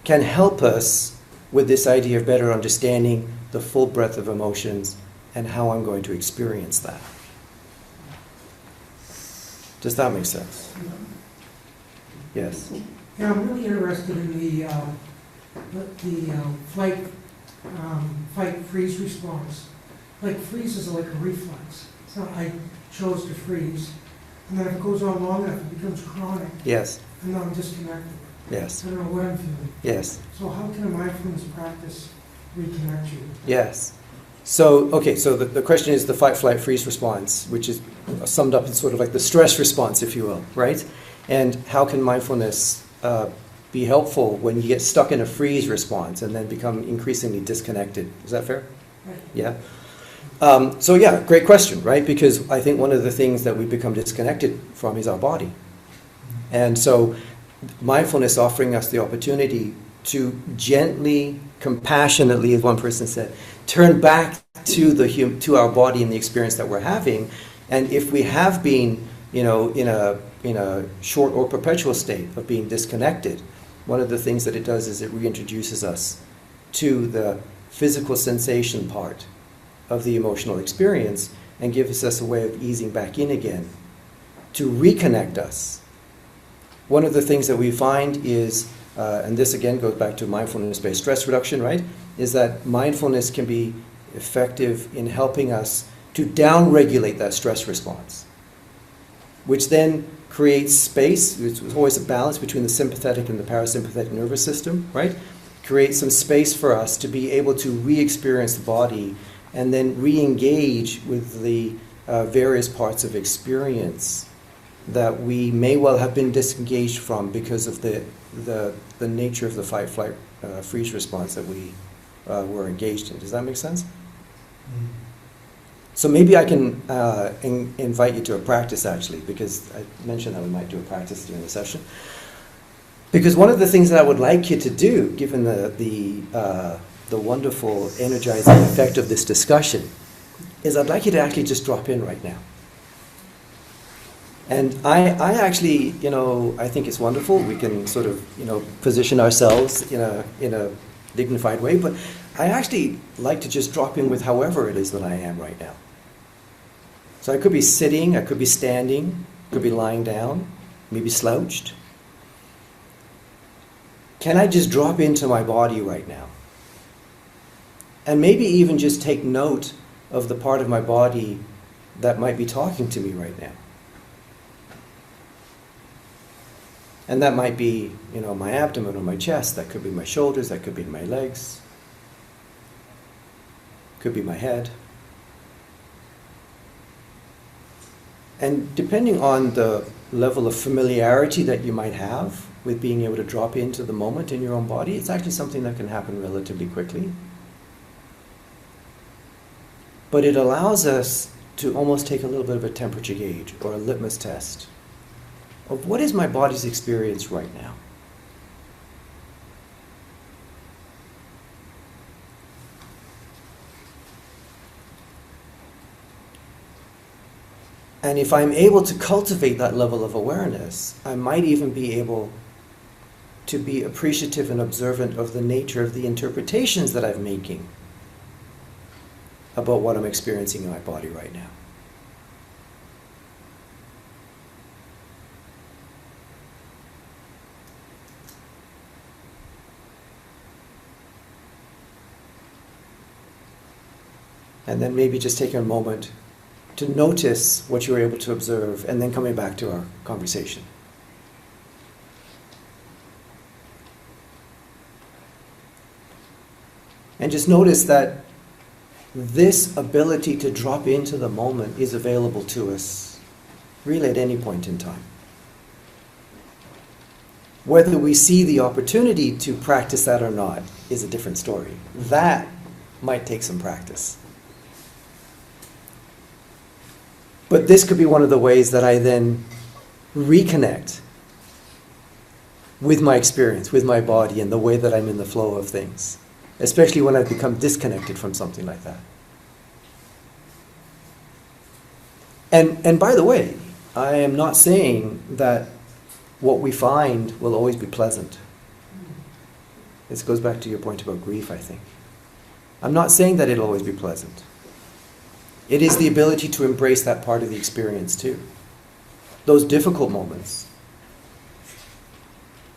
can help us with this idea of better understanding the full breadth of emotions and how I'm going to experience that. Does that make sense? Yes. Yeah, I'm really interested in the fight freeze response. Like freeze is like a reflex. It's not I chose to freeze, and then if it goes on long enough, it becomes chronic. Yes. And then I'm disconnected. Yes. I don't know what I'm feeling. Yes. So how can a mindfulness practice reconnect you? Yes. So, okay, so the question is the fight, flight, freeze response, which is summed up in sort of like the stress response, if you will, right? And how can mindfulness be helpful when you get stuck in a freeze response and then become increasingly disconnected? Is that fair? Right. Yeah. So yeah, great question, right? Because I think one of the things that we become disconnected from is our body. And so mindfulness offering us the opportunity to gently, compassionately, as one person said, turn back to our body and the experience that we're having. And if we have been, in a short or perpetual state of being disconnected, one of the things that it does is it reintroduces us to the physical sensation part of the emotional experience and gives us a way of easing back in again to reconnect us. One of the things that we find is, and this again goes back to mindfulness-based stress reduction, right, is that mindfulness can be effective in helping us to down-regulate that stress response, which then creates space. It's always a balance between the sympathetic and the parasympathetic nervous system, right? Creates some space for us to be able to re-experience the body and then re-engage with the various parts of experience that we may well have been disengaged from because of the nature of the fight, flight, freeze response that we were engaged in. Does that make sense? Mm. So maybe I can invite you to a practice, actually, because I mentioned that we might do a practice during the session. Because one of the things that I would like you to do, given the wonderful energizing effect of this discussion, is I'd like you to actually just drop in right now. And I actually, I think it's wonderful. We can sort of, position ourselves in a dignified way, but I actually like to just drop in with however it is that I am right now. So I could be sitting, I could be standing, could be lying down, maybe slouched. Can I just drop into my body right now? And maybe even just take note of the part of my body that might be talking to me right now. And that might be, my abdomen or my chest. That could be my shoulders. That could be my legs. Could be my head. And depending on the level of familiarity that you might have with being able to drop into the moment in your own body, it's actually something that can happen relatively quickly. But it allows us to almost take a little bit of a temperature gauge or a litmus test of what is my body's experience right now. And if I'm able to cultivate that level of awareness, I might even be able to be appreciative and observant of the nature of the interpretations that I'm making about what I'm experiencing in my body right now. And then maybe just taking a moment to notice what you were able to observe and then coming back to our conversation. And just notice that this ability to drop into the moment is available to us really at any point in time. Whether we see the opportunity to practice that or not is a different story. That might take some practice. But this could be one of the ways that I then reconnect with my experience, with my body, and the way that I'm in the flow of things, especially when I've become disconnected from something like that. And by the way, I am not saying that what we find will always be pleasant. This goes back to your point about grief, I think. I'm not saying that it'll always be pleasant. It is the ability to embrace that part of the experience too. Those difficult moments,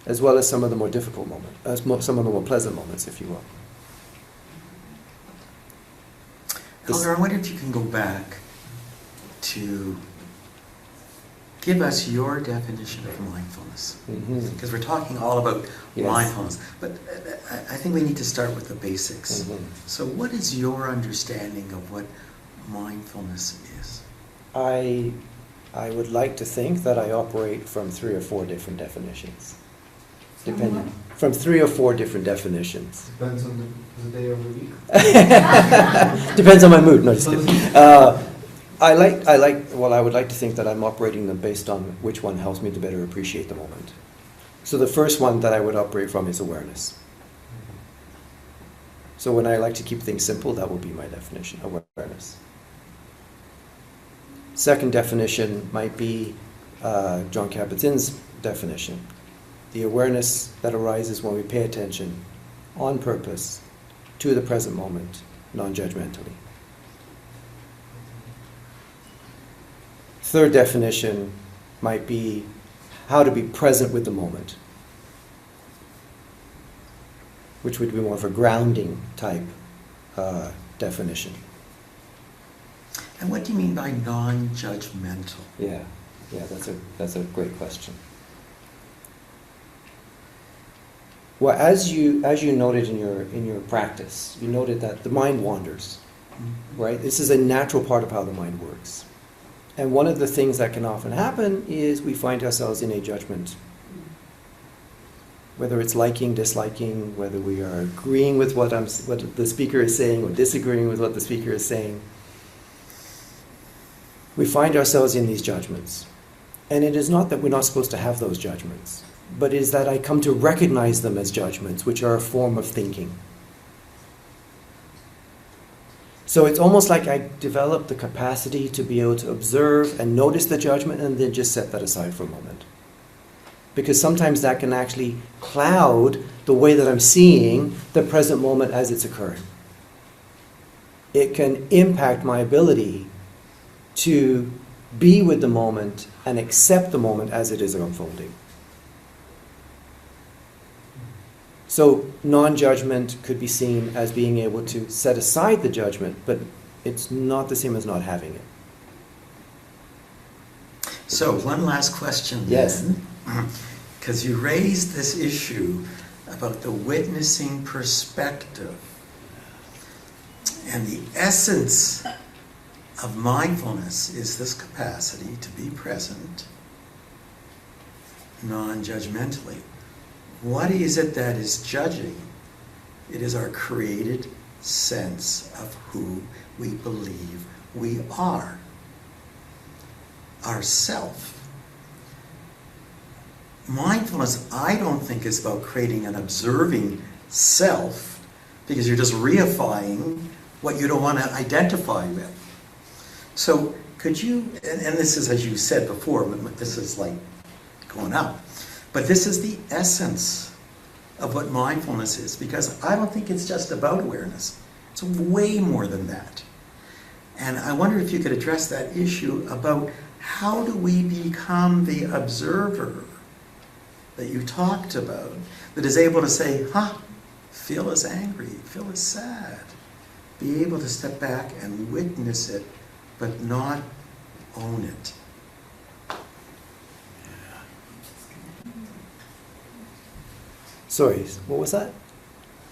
as well as some of the more difficult moments, some of the more pleasant moments, if you will. Al-Noor, I wonder if you can go back to give us your definition of mindfulness. Because we're talking all about mindfulness, but I think we need to start with the basics. So what is your understanding of what mindfulness is? I would like to think that I operate from 3 or 4 different definitions. Depending from 3 or 4 different definitions. Depends on the day of the week. Depends on my mood. No, just kidding. I would like to think that I'm operating them based on which one helps me to better appreciate the moment. So the first one that I would operate from is awareness. So when I like to keep things simple, that will be my definition, awareness. Second definition might be John Kabat-Zinn's definition. The awareness that arises when we pay attention on purpose to the present moment, non-judgmentally. Third definition might be how to be present with the moment, which would be more of a grounding type definition. And what do you mean by non-judgmental? Yeah, that's a great question. Well, as you noted in your practice, you noted that the mind wanders, right? This is a natural part of how the mind works. And one of the things that can often happen is we find ourselves in a judgment. Whether it's liking, disliking, whether we are agreeing with what the speaker is saying or disagreeing with what the speaker is saying. We find ourselves in these judgments. And it is not that we're not supposed to have those judgments, but it is that I come to recognize them as judgments, which are a form of thinking. So it's almost like I develop the capacity to be able to observe and notice the judgment and then just set that aside for a moment. Because sometimes that can actually cloud the way that I'm seeing the present moment as it's occurring. It can impact my ability to be with the moment and accept the moment as it is unfolding. So non-judgment could be seen as being able to set aside the judgment, but it's not the same as not having it. So one last question then. Because you raised this issue about the witnessing perspective. And the essence of mindfulness is this capacity to be present non-judgmentally. What is it that is judging? It is our created sense of who we believe we are. Our self. Mindfulness, I don't think, is about creating an observing self, because you're just reifying what you don't want to identify with. So could you, and this is, as you said before, this is like going up, but this is the essence of what mindfulness is, because I don't think it's just about awareness. It's way more than that. And I wonder if you could address that issue about how do we become the observer that you talked about, that is able to say, Phil is angry, Phil is sad. Be able to step back and witness it, but not own it. Sorry, what was that?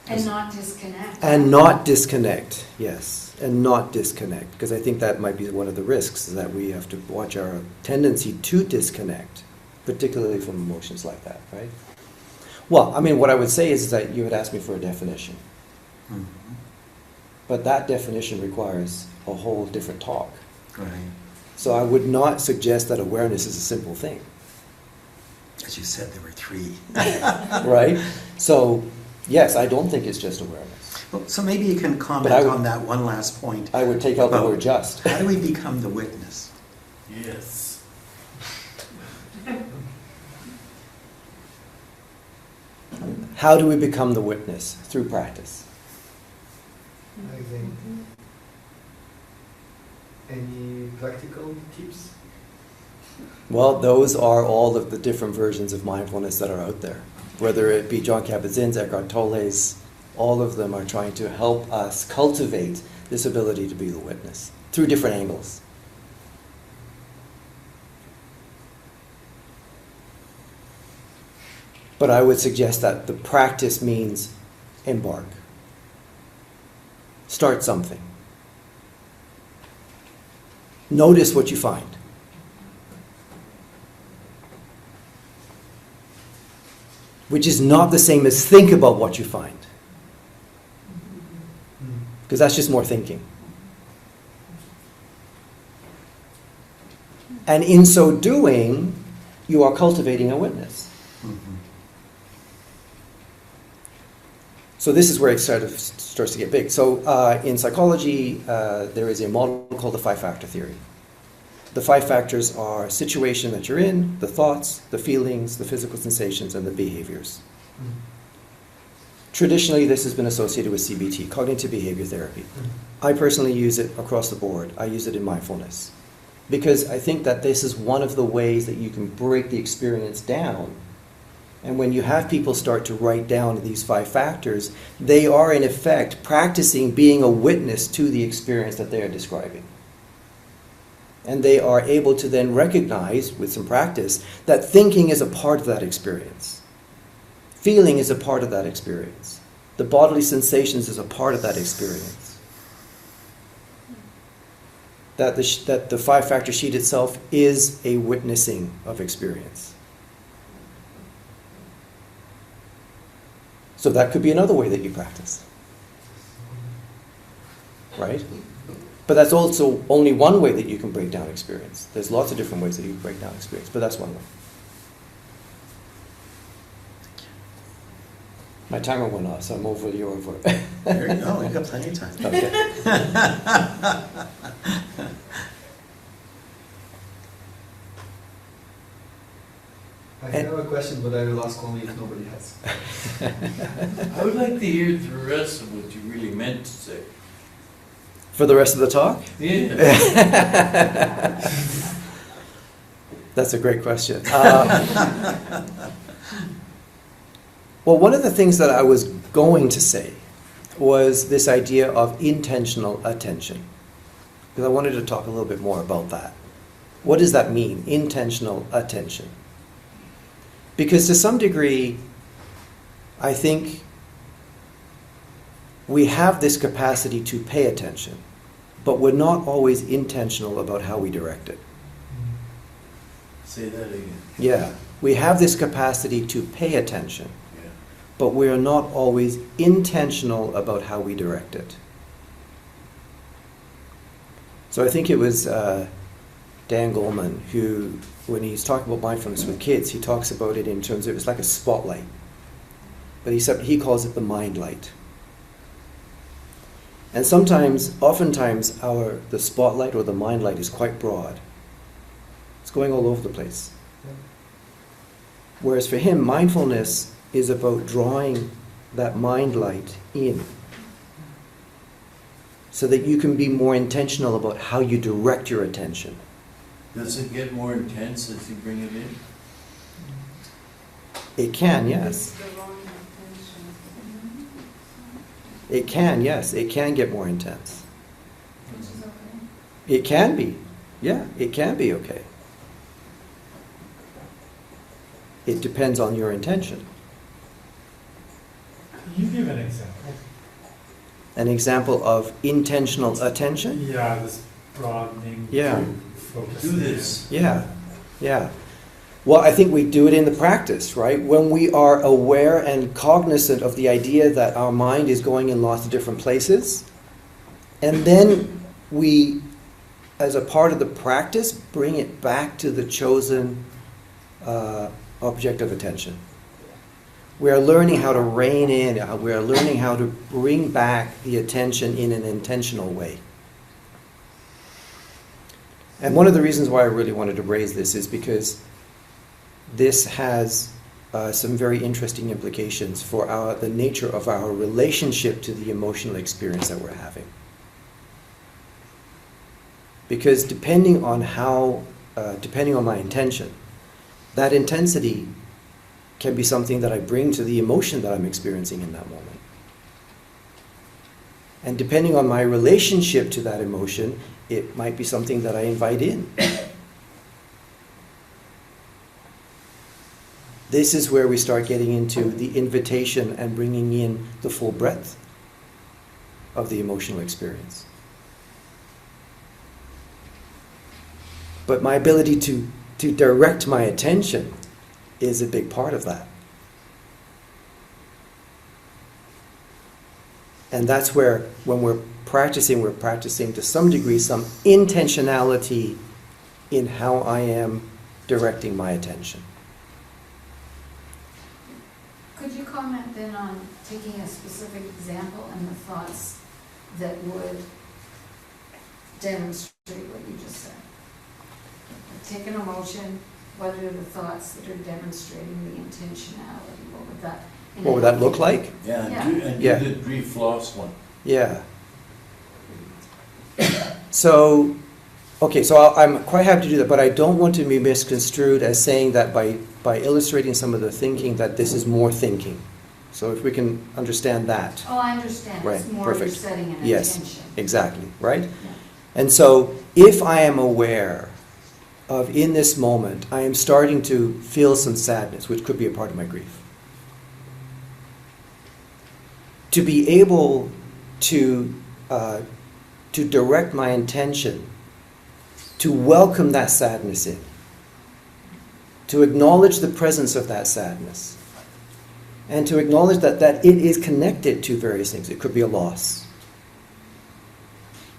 And not disconnect. And not disconnect, yes, and not disconnect, because I think that might be one of the risks, is that we have to watch our tendency to disconnect, particularly from emotions like that, right? Well, I mean, what I would say is that you would ask me for a definition, Mhm. but that definition requires a whole different talk. Right. So I would not suggest that awareness is a simple thing, As you said, there were three. right? So, yes, I don't think it's just awareness. Well, so maybe you can comment But I would- on that one last point. I would take out the about word just. How do we become the witness? Yes. How do we become the witness? Through practice. I think. Any practical tips? Well, those are all of the different versions of mindfulness that are out there. Whether it be Jon Kabat-Zinn's, Eckhart Tolle's, all of them are trying to help us cultivate this ability to be the witness through different angles. But I would suggest that the practice means embark. Start something. Notice what you find. Which is not the same as think about what you find. Because that's just more thinking. And in so doing, you are cultivating a witness. Mhm. So this is where it starts to get big. So in psychology, there is a model called the five-factor theory. The five factors are situation that you're in, the thoughts, the feelings, the physical sensations, and the behaviors. Traditionally, this has been associated with CBT, cognitive behavior therapy. I personally use it across the board. I use it in mindfulness. Because I think that this is one of the ways that you can break the experience down. And when you have people start to write down these five factors, they are in effect practicing being a witness to the experience that they are describing. And they are able to then recognize, with some practice, that thinking is a part of that experience. Feeling is a part of that experience. The bodily sensations is a part of that experience. That the five-factor sheet itself is a witnessing of experience. So that could be another way that you practice. Right? But that's also only one way that you can break down experience. There's lots of different ways that you can break down experience, but that's one way. My timer went off, so I'm over. You're over. There you go, we've got plenty of time. Okay. I have a question, but I will ask only if nobody has. I would like to hear the rest of what you really meant to say. For the rest of the talk? Yeah. That's a great question. Well, one of the things that I was going to say was this idea of intentional attention. Because I wanted to talk a little bit more about that. What does that mean, intentional attention? Because to some degree, I think we have this capacity to pay attention, but we're not always intentional about how we direct it. Say that again. Yeah, we have this capacity to pay attention, Yeah. but we are not always intentional about how we direct it. So I think it was Dan Goleman who, when he's talking about mindfulness with kids, he talks about it in terms of it's like a spotlight. But he calls it the mind light. And oftentimes, the spotlight or the mind light is quite broad. It's going all over the place. Whereas for him, mindfulness is about drawing that mind light in so that you can be more intentional about how you direct your attention. Does it get more intense as you bring it in? It can, yes. The wrong attention. It can, yes. It can get more intense. Which is okay. It can be. Yeah, it can be okay. It depends on your intention. Can you give an example An example of intentional attention? Yeah, this broadening. Yeah. Focus. Do this. Yeah, yeah. Well, I think we do it in the practice, right? When we are aware and cognizant of the idea that our mind is going in lots of different places, and then we, as a part of the practice, bring it back to the chosen object of attention. We are learning how to rein in, we are learning how to bring back the attention in an intentional way. And one of the reasons why I really wanted to raise this is because this has some very interesting implications for the nature of our relationship to the emotional experience that we're having. Because depending on my intention, that intensity can be something that I bring to the emotion that I'm experiencing in that moment. And depending on my relationship to that emotion, it might be something that I invite in. This is where we start getting into the invitation and bringing in the full breadth of the emotional experience. But my ability to direct my attention is a big part of that. And that's where, when we're practicing to some degree some intentionality in how I am directing my attention. Could you comment then on taking a specific example and the thoughts that would demonstrate what you just said? Take an emotion, what are the thoughts that are demonstrating the intentionality? What would that look like? Yeah, Yeah. and Yeah. do the brief loss one. Yeah. So, okay, so I'm quite happy to do that, but I don't want to be misconstrued as saying that by illustrating some of the thinking that this is more thinking. So if we can understand that. Oh, I understand. Right, It's more perfect. you're setting an Yes, intention. exactly, right? Yeah. And so if I am aware of, in this moment, I am starting to feel some sadness, which could be a part of my grief. To be able to direct my intention, to welcome that sadness in, to acknowledge the presence of that sadness, and to acknowledge that it is connected to various things. It could be a loss.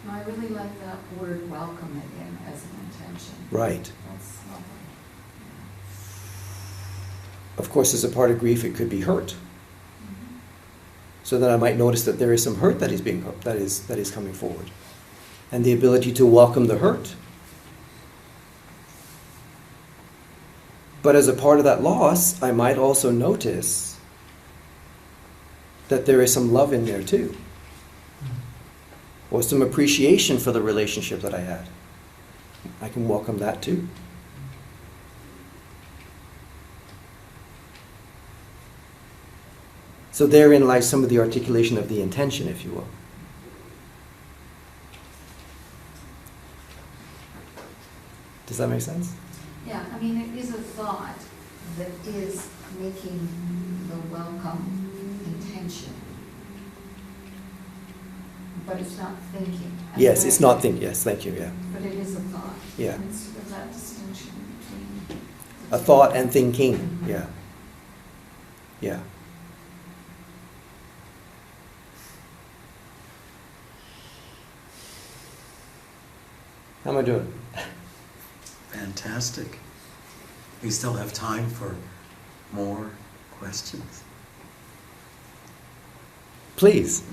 No, I really like that word welcome again as an intention. Right. That's lovely. Of course, as a part of grief, it could be hurt. So that I might notice that there is some hurt that is coming forward. And the ability to welcome the hurt. But as a part of that loss, I might also notice that there is some love in there too. Or some appreciation for the relationship that I had. I can welcome that too. So therein lies some of the articulation of the intention, if you will. Does that make sense? Yeah, I mean, it is a thought that is making the welcome intention. But it's not thinking. Yes, it's not thinking. Yes, thank you, yeah. But it is a thought. Yeah. And it's sort of that distinction between... A thought and thinking, yeah. Yeah. How am I doing? Fantastic. We still have time for more questions. Please.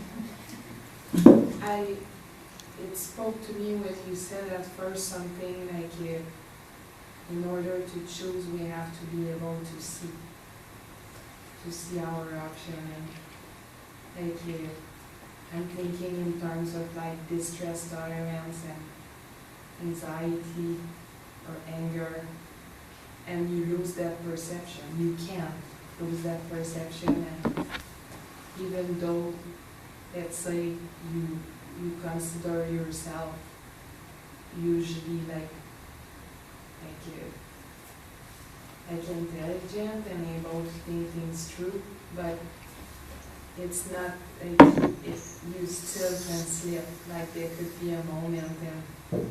It spoke to me when you said at first something like, in order to choose, we have to be able to see our option. And like, I'm thinking in terms of like distress tolerance and anxiety or anger, and you lose that perception. You can't lose that perception, and even though, let's say, you consider yourself usually like intelligent and able to think things through, but it's not like if you still can slip, like there could be a moment, and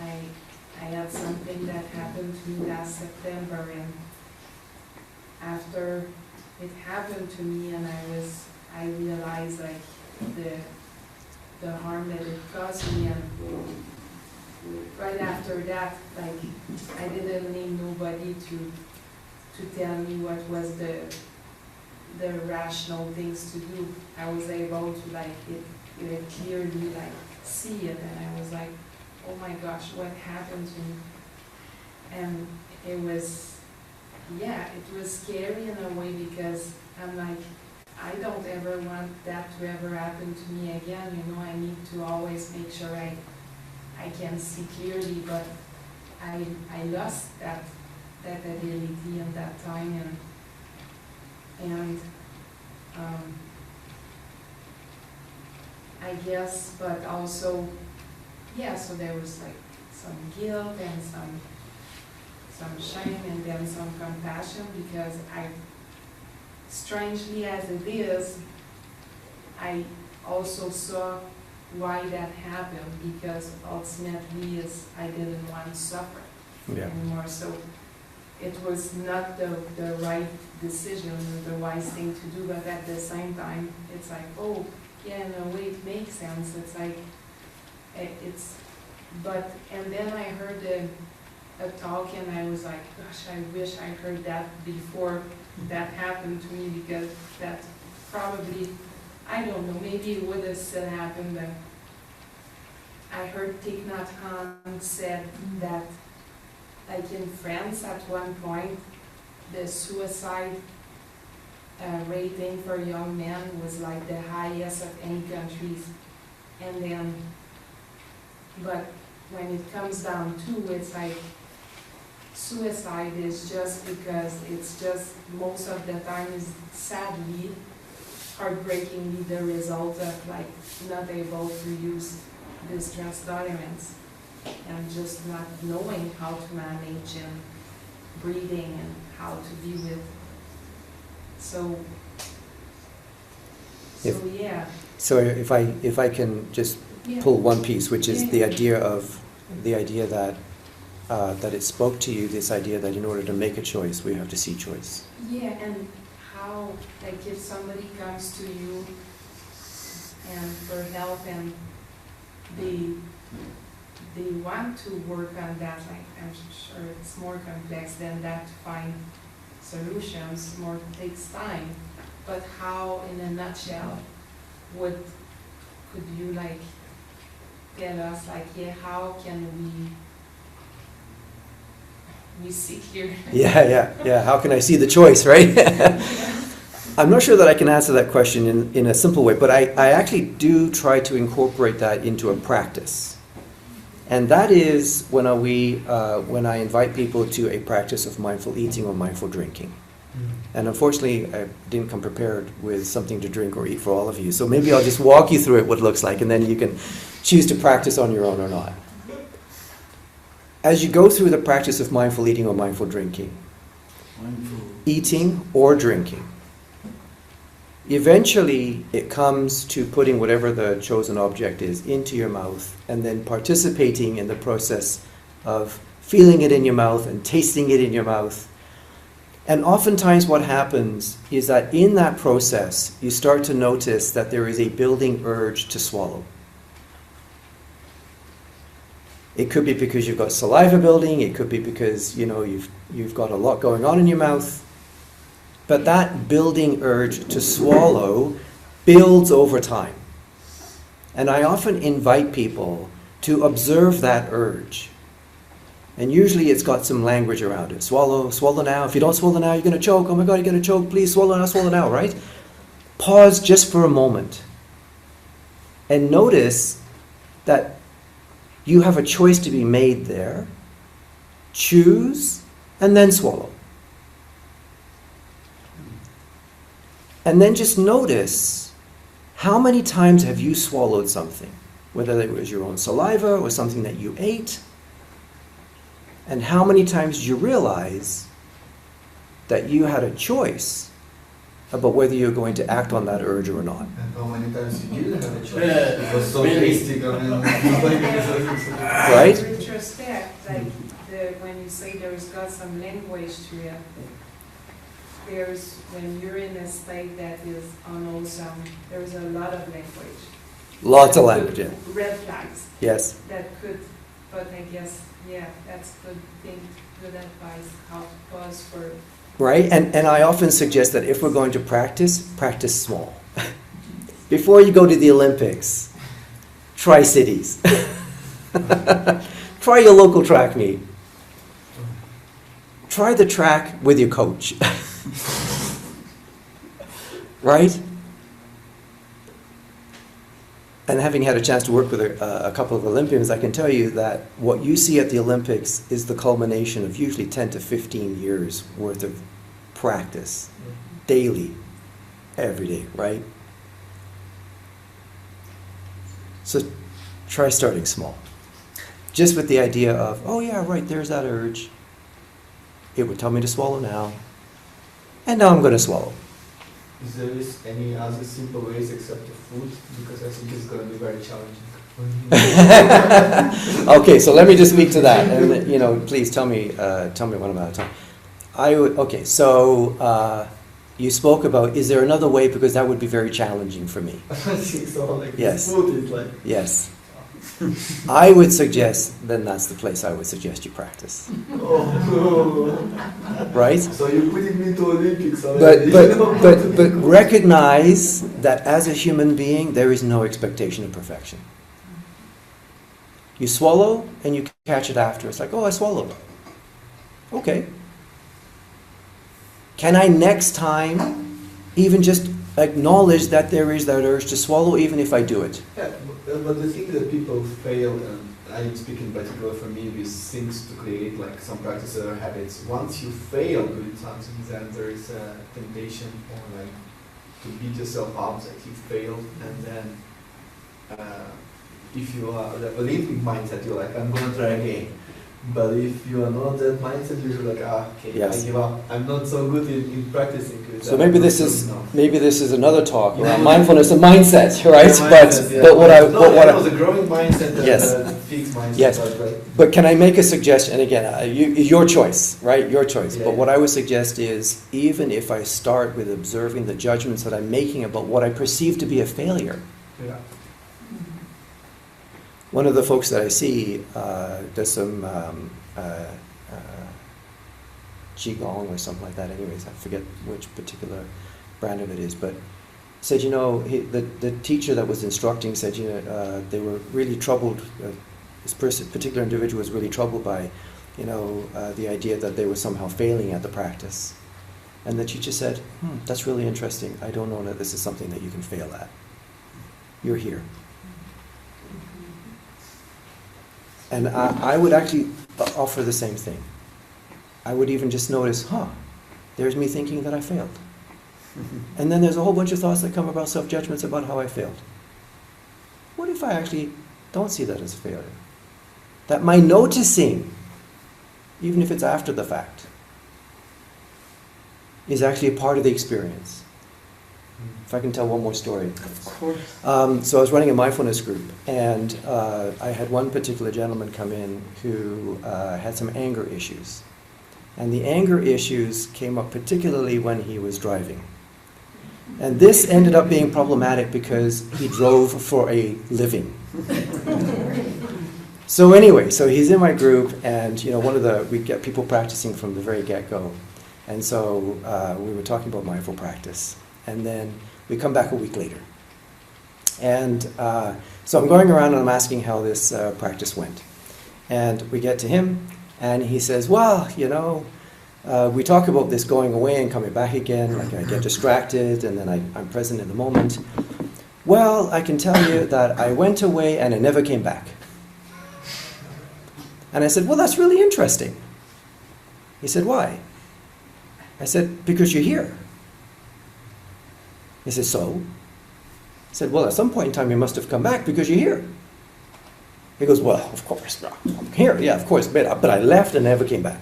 I had something that happened to me last September, and after it happened to me, and I realized like the harm that it caused me, and right after that, like I didn't need nobody to tell me what was the rational things to do. I was able to like it clearly like see it, and I was like, oh my gosh, what happened to me? And it was, yeah, it was scary in a way, because I'm like, I don't ever want that to ever happen to me again. You know, I need to always make sure I can see clearly, but I lost that ability in that time, and I guess, but also, yeah, so there was like some guilt and some shame, and then some compassion, because strangely as it is, I also saw why that happened, because ultimately I didn't want to suffer anymore. So it was not the right decision or the wise thing to do, but at the same time, it's like, oh, yeah, in a way it makes sense. It's like, and then I heard a talk, and I was like, gosh, I wish I heard that before that happened to me, because that probably, I don't know, maybe it would have still happened, but I heard Thich Nhat Hanh said that, like in France at one point, the suicide rating for young men was like the highest of any countries. And then, but when it comes down to, it's like, suicide is just because it's just most of the time is sadly, heartbreakingly the result of like not able to use distress tolerance and just not knowing how to manage and breathing and how to be with. So yeah. So if I can just pull one piece, which is the idea that that it spoke to you, this idea that in order to make a choice, we have to see choice. Yeah, and how, like if somebody comes to you and for help, and they want to work on that, like I'm sure it's more complex than that to find solutions, more takes time. But how, in a nutshell, could you like tell us, like, yeah, how can we see here? Yeah. How can I see the choice, right? I'm not sure that I can answer that question in a simple way, but I actually do try to incorporate that into a practice. And that is when I invite people to a practice of mindful eating or mindful drinking. And unfortunately, I didn't come prepared with something to drink or eat for all of you. So maybe I'll just walk you through it, what it looks like, and then you can choose to practice on your own or not. As you go through the practice of mindful eating or mindful drinking, eating or drinking, eventually it comes to putting whatever the chosen object is into your mouth, and then participating in the process of feeling it in your mouth and tasting it in your mouth. And oftentimes what happens is that in that process, you start to notice that there is a building urge to swallow. It could be because you've got saliva building, it could be because you've got a lot going on in your mouth. But that building urge to swallow builds over time. And I often invite people to observe that urge. And usually it's got some language around it. Swallow now. If you don't swallow now, you're going to choke. Oh my God, you're going to choke. Please swallow now, right? Pause just for a moment. And notice that you have a choice to be made there. Choose and then swallow. And then just notice, how many times have you swallowed something? Whether it was your own saliva or something that you ate. And how many times did you realize that you had a choice about whether you're going to act on that urge or not. And how many times you didn't have a choice? Yeah, It was so really. basic. I mean, nobody deserves it. Right? Retrospect, like when you say there's got some language to it, there's, when you're in a state that is unwholesome, there's a lot of language. Lots of That language, could- yeah. Red flags Yes. that could, but I guess, yeah, that's good thing, good advice, how to pause for. Right? And I often suggest that if we're going to practice, practice small. Before you go to the Olympics, try cities. Try your local track meet. Try the track with your coach. Right? And having had a chance to work with a couple of Olympians, I can tell you that what you see at the Olympics is the culmination of usually 10 to 15 years worth of practice, daily, every day, right? So try starting small. Just with the idea of, oh yeah, right, there's that urge. It would tell me to swallow now. And now I'm going to swallow. Is there any other simple ways except the food? Because I think it's going to be very challenging. Okay, so let me just speak to that, and please tell me one about a time. Okay, so you spoke about, is there another way, because that would be very challenging for me. I think so. Like Yes. food is like. Yes. I would suggest, then that's the place I would suggest you practice. Oh. Right? So you're putting me to Olympics already. But recognize that as a human being, there is no expectation of perfection. You swallow and you catch it after. It's like, oh, I swallowed. Okay. Can I next time even just acknowledge that there is that urge to swallow, even if I do it? Yeah, but the thing that people fail, and I'm speaking particularly for me, with things to create like some practices or habits. Once you fail doing something, then there is a temptation or like to beat yourself up that you failed, and then if you are the Olympic mindset, you're like, I'm gonna try again. But if you are not that mindset, you're like, okay, Yes. I give up. I'm not so good in practicing. So maybe this is another talk Yeah. around mindfulness and mindset, right? Mindset, yeah. But what I was a growing mindset and Yes. a fixed mindset. Yes. But can I make a suggestion? And again, your choice, right? Your choice. Yeah, But yeah. what I would suggest is, even if I start with observing the judgments that I'm making about what I perceive to be a failure. Yeah. One of the folks that I see does some Qigong or something like that. Anyways, I forget which particular brand of it is, but said, the teacher that was instructing said, they were really troubled. This particular individual was really troubled by, the idea that they were somehow failing at the practice. And the teacher said, that's really interesting. I don't know that this is something that you can fail at. You're here. And I would actually offer the same thing. I would even just notice, there's me thinking that I failed. And then there's a whole bunch of thoughts that come about self-judgments about how I failed. What if I actually don't see that as a failure? That my noticing, even if it's after the fact, is actually a part of the experience. If I can tell one more story. Of course. So I was running a mindfulness group, and I had one particular gentleman come in who had some anger issues. And the anger issues came up particularly when he was driving. And this ended up being problematic because he drove for a living. So anyway, so he's in my group, and we get people practicing from the very get-go. And so we were talking about mindful practice. And then we come back a week later. And so I'm going around and I'm asking how this practice went. And we get to him, and he says, well, we talk about this going away and coming back again, like I get distracted and then I'm present in the moment. Well, I can tell you that I went away and I never came back. And I said, well, that's really interesting. He said, why? I said, because you're here. He said, so? I said, well, at some point in time you must have come back because you're here. He goes, well, of course, I'm here, yeah, of course, but I left and never came back.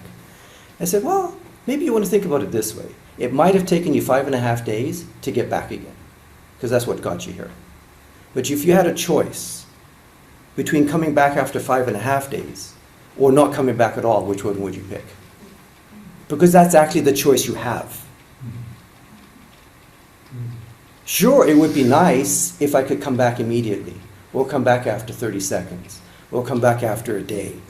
I said, well, maybe you want to think about it this way. It might have taken you 5.5 days to get back again, because that's what got you here. But if you had a choice between coming back after 5.5 days or not coming back at all, which one would you pick? Because that's actually the choice you have. Sure, it would be nice if I could come back immediately, or come back after 30 seconds, or come back after a day.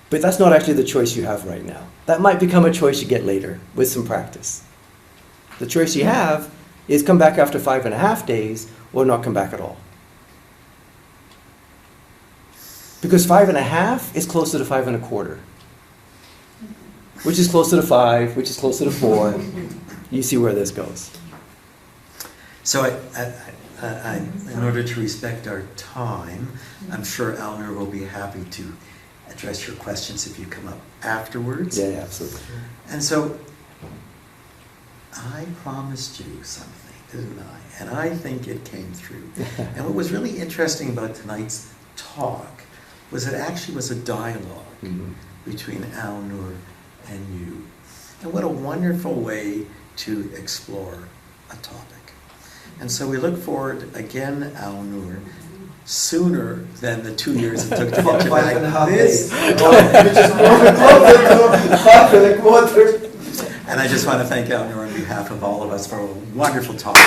But that's not actually the choice you have right now. That might become a choice you get later with some practice. The choice you have is come back after 5.5 days or not come back at all. Because 5.5 is closer to 5.25, which is closer to 5, which is closer to 4. You see where this goes. So in order to respect our time, I'm sure Al-Noor will be happy to address your questions if you come up afterwards. Yeah, absolutely. And so I promised you something, didn't I? And I think it came through. And what was really interesting about tonight's talk was it actually was a dialogue between Al-Noor and you. And what a wonderful way to explore a topic. And so we look forward again, Al-Noor, sooner than the 2 years it took to get you back. 5.5 days. Which is more And I just want to thank Al-Noor on behalf of all of us for a wonderful talk.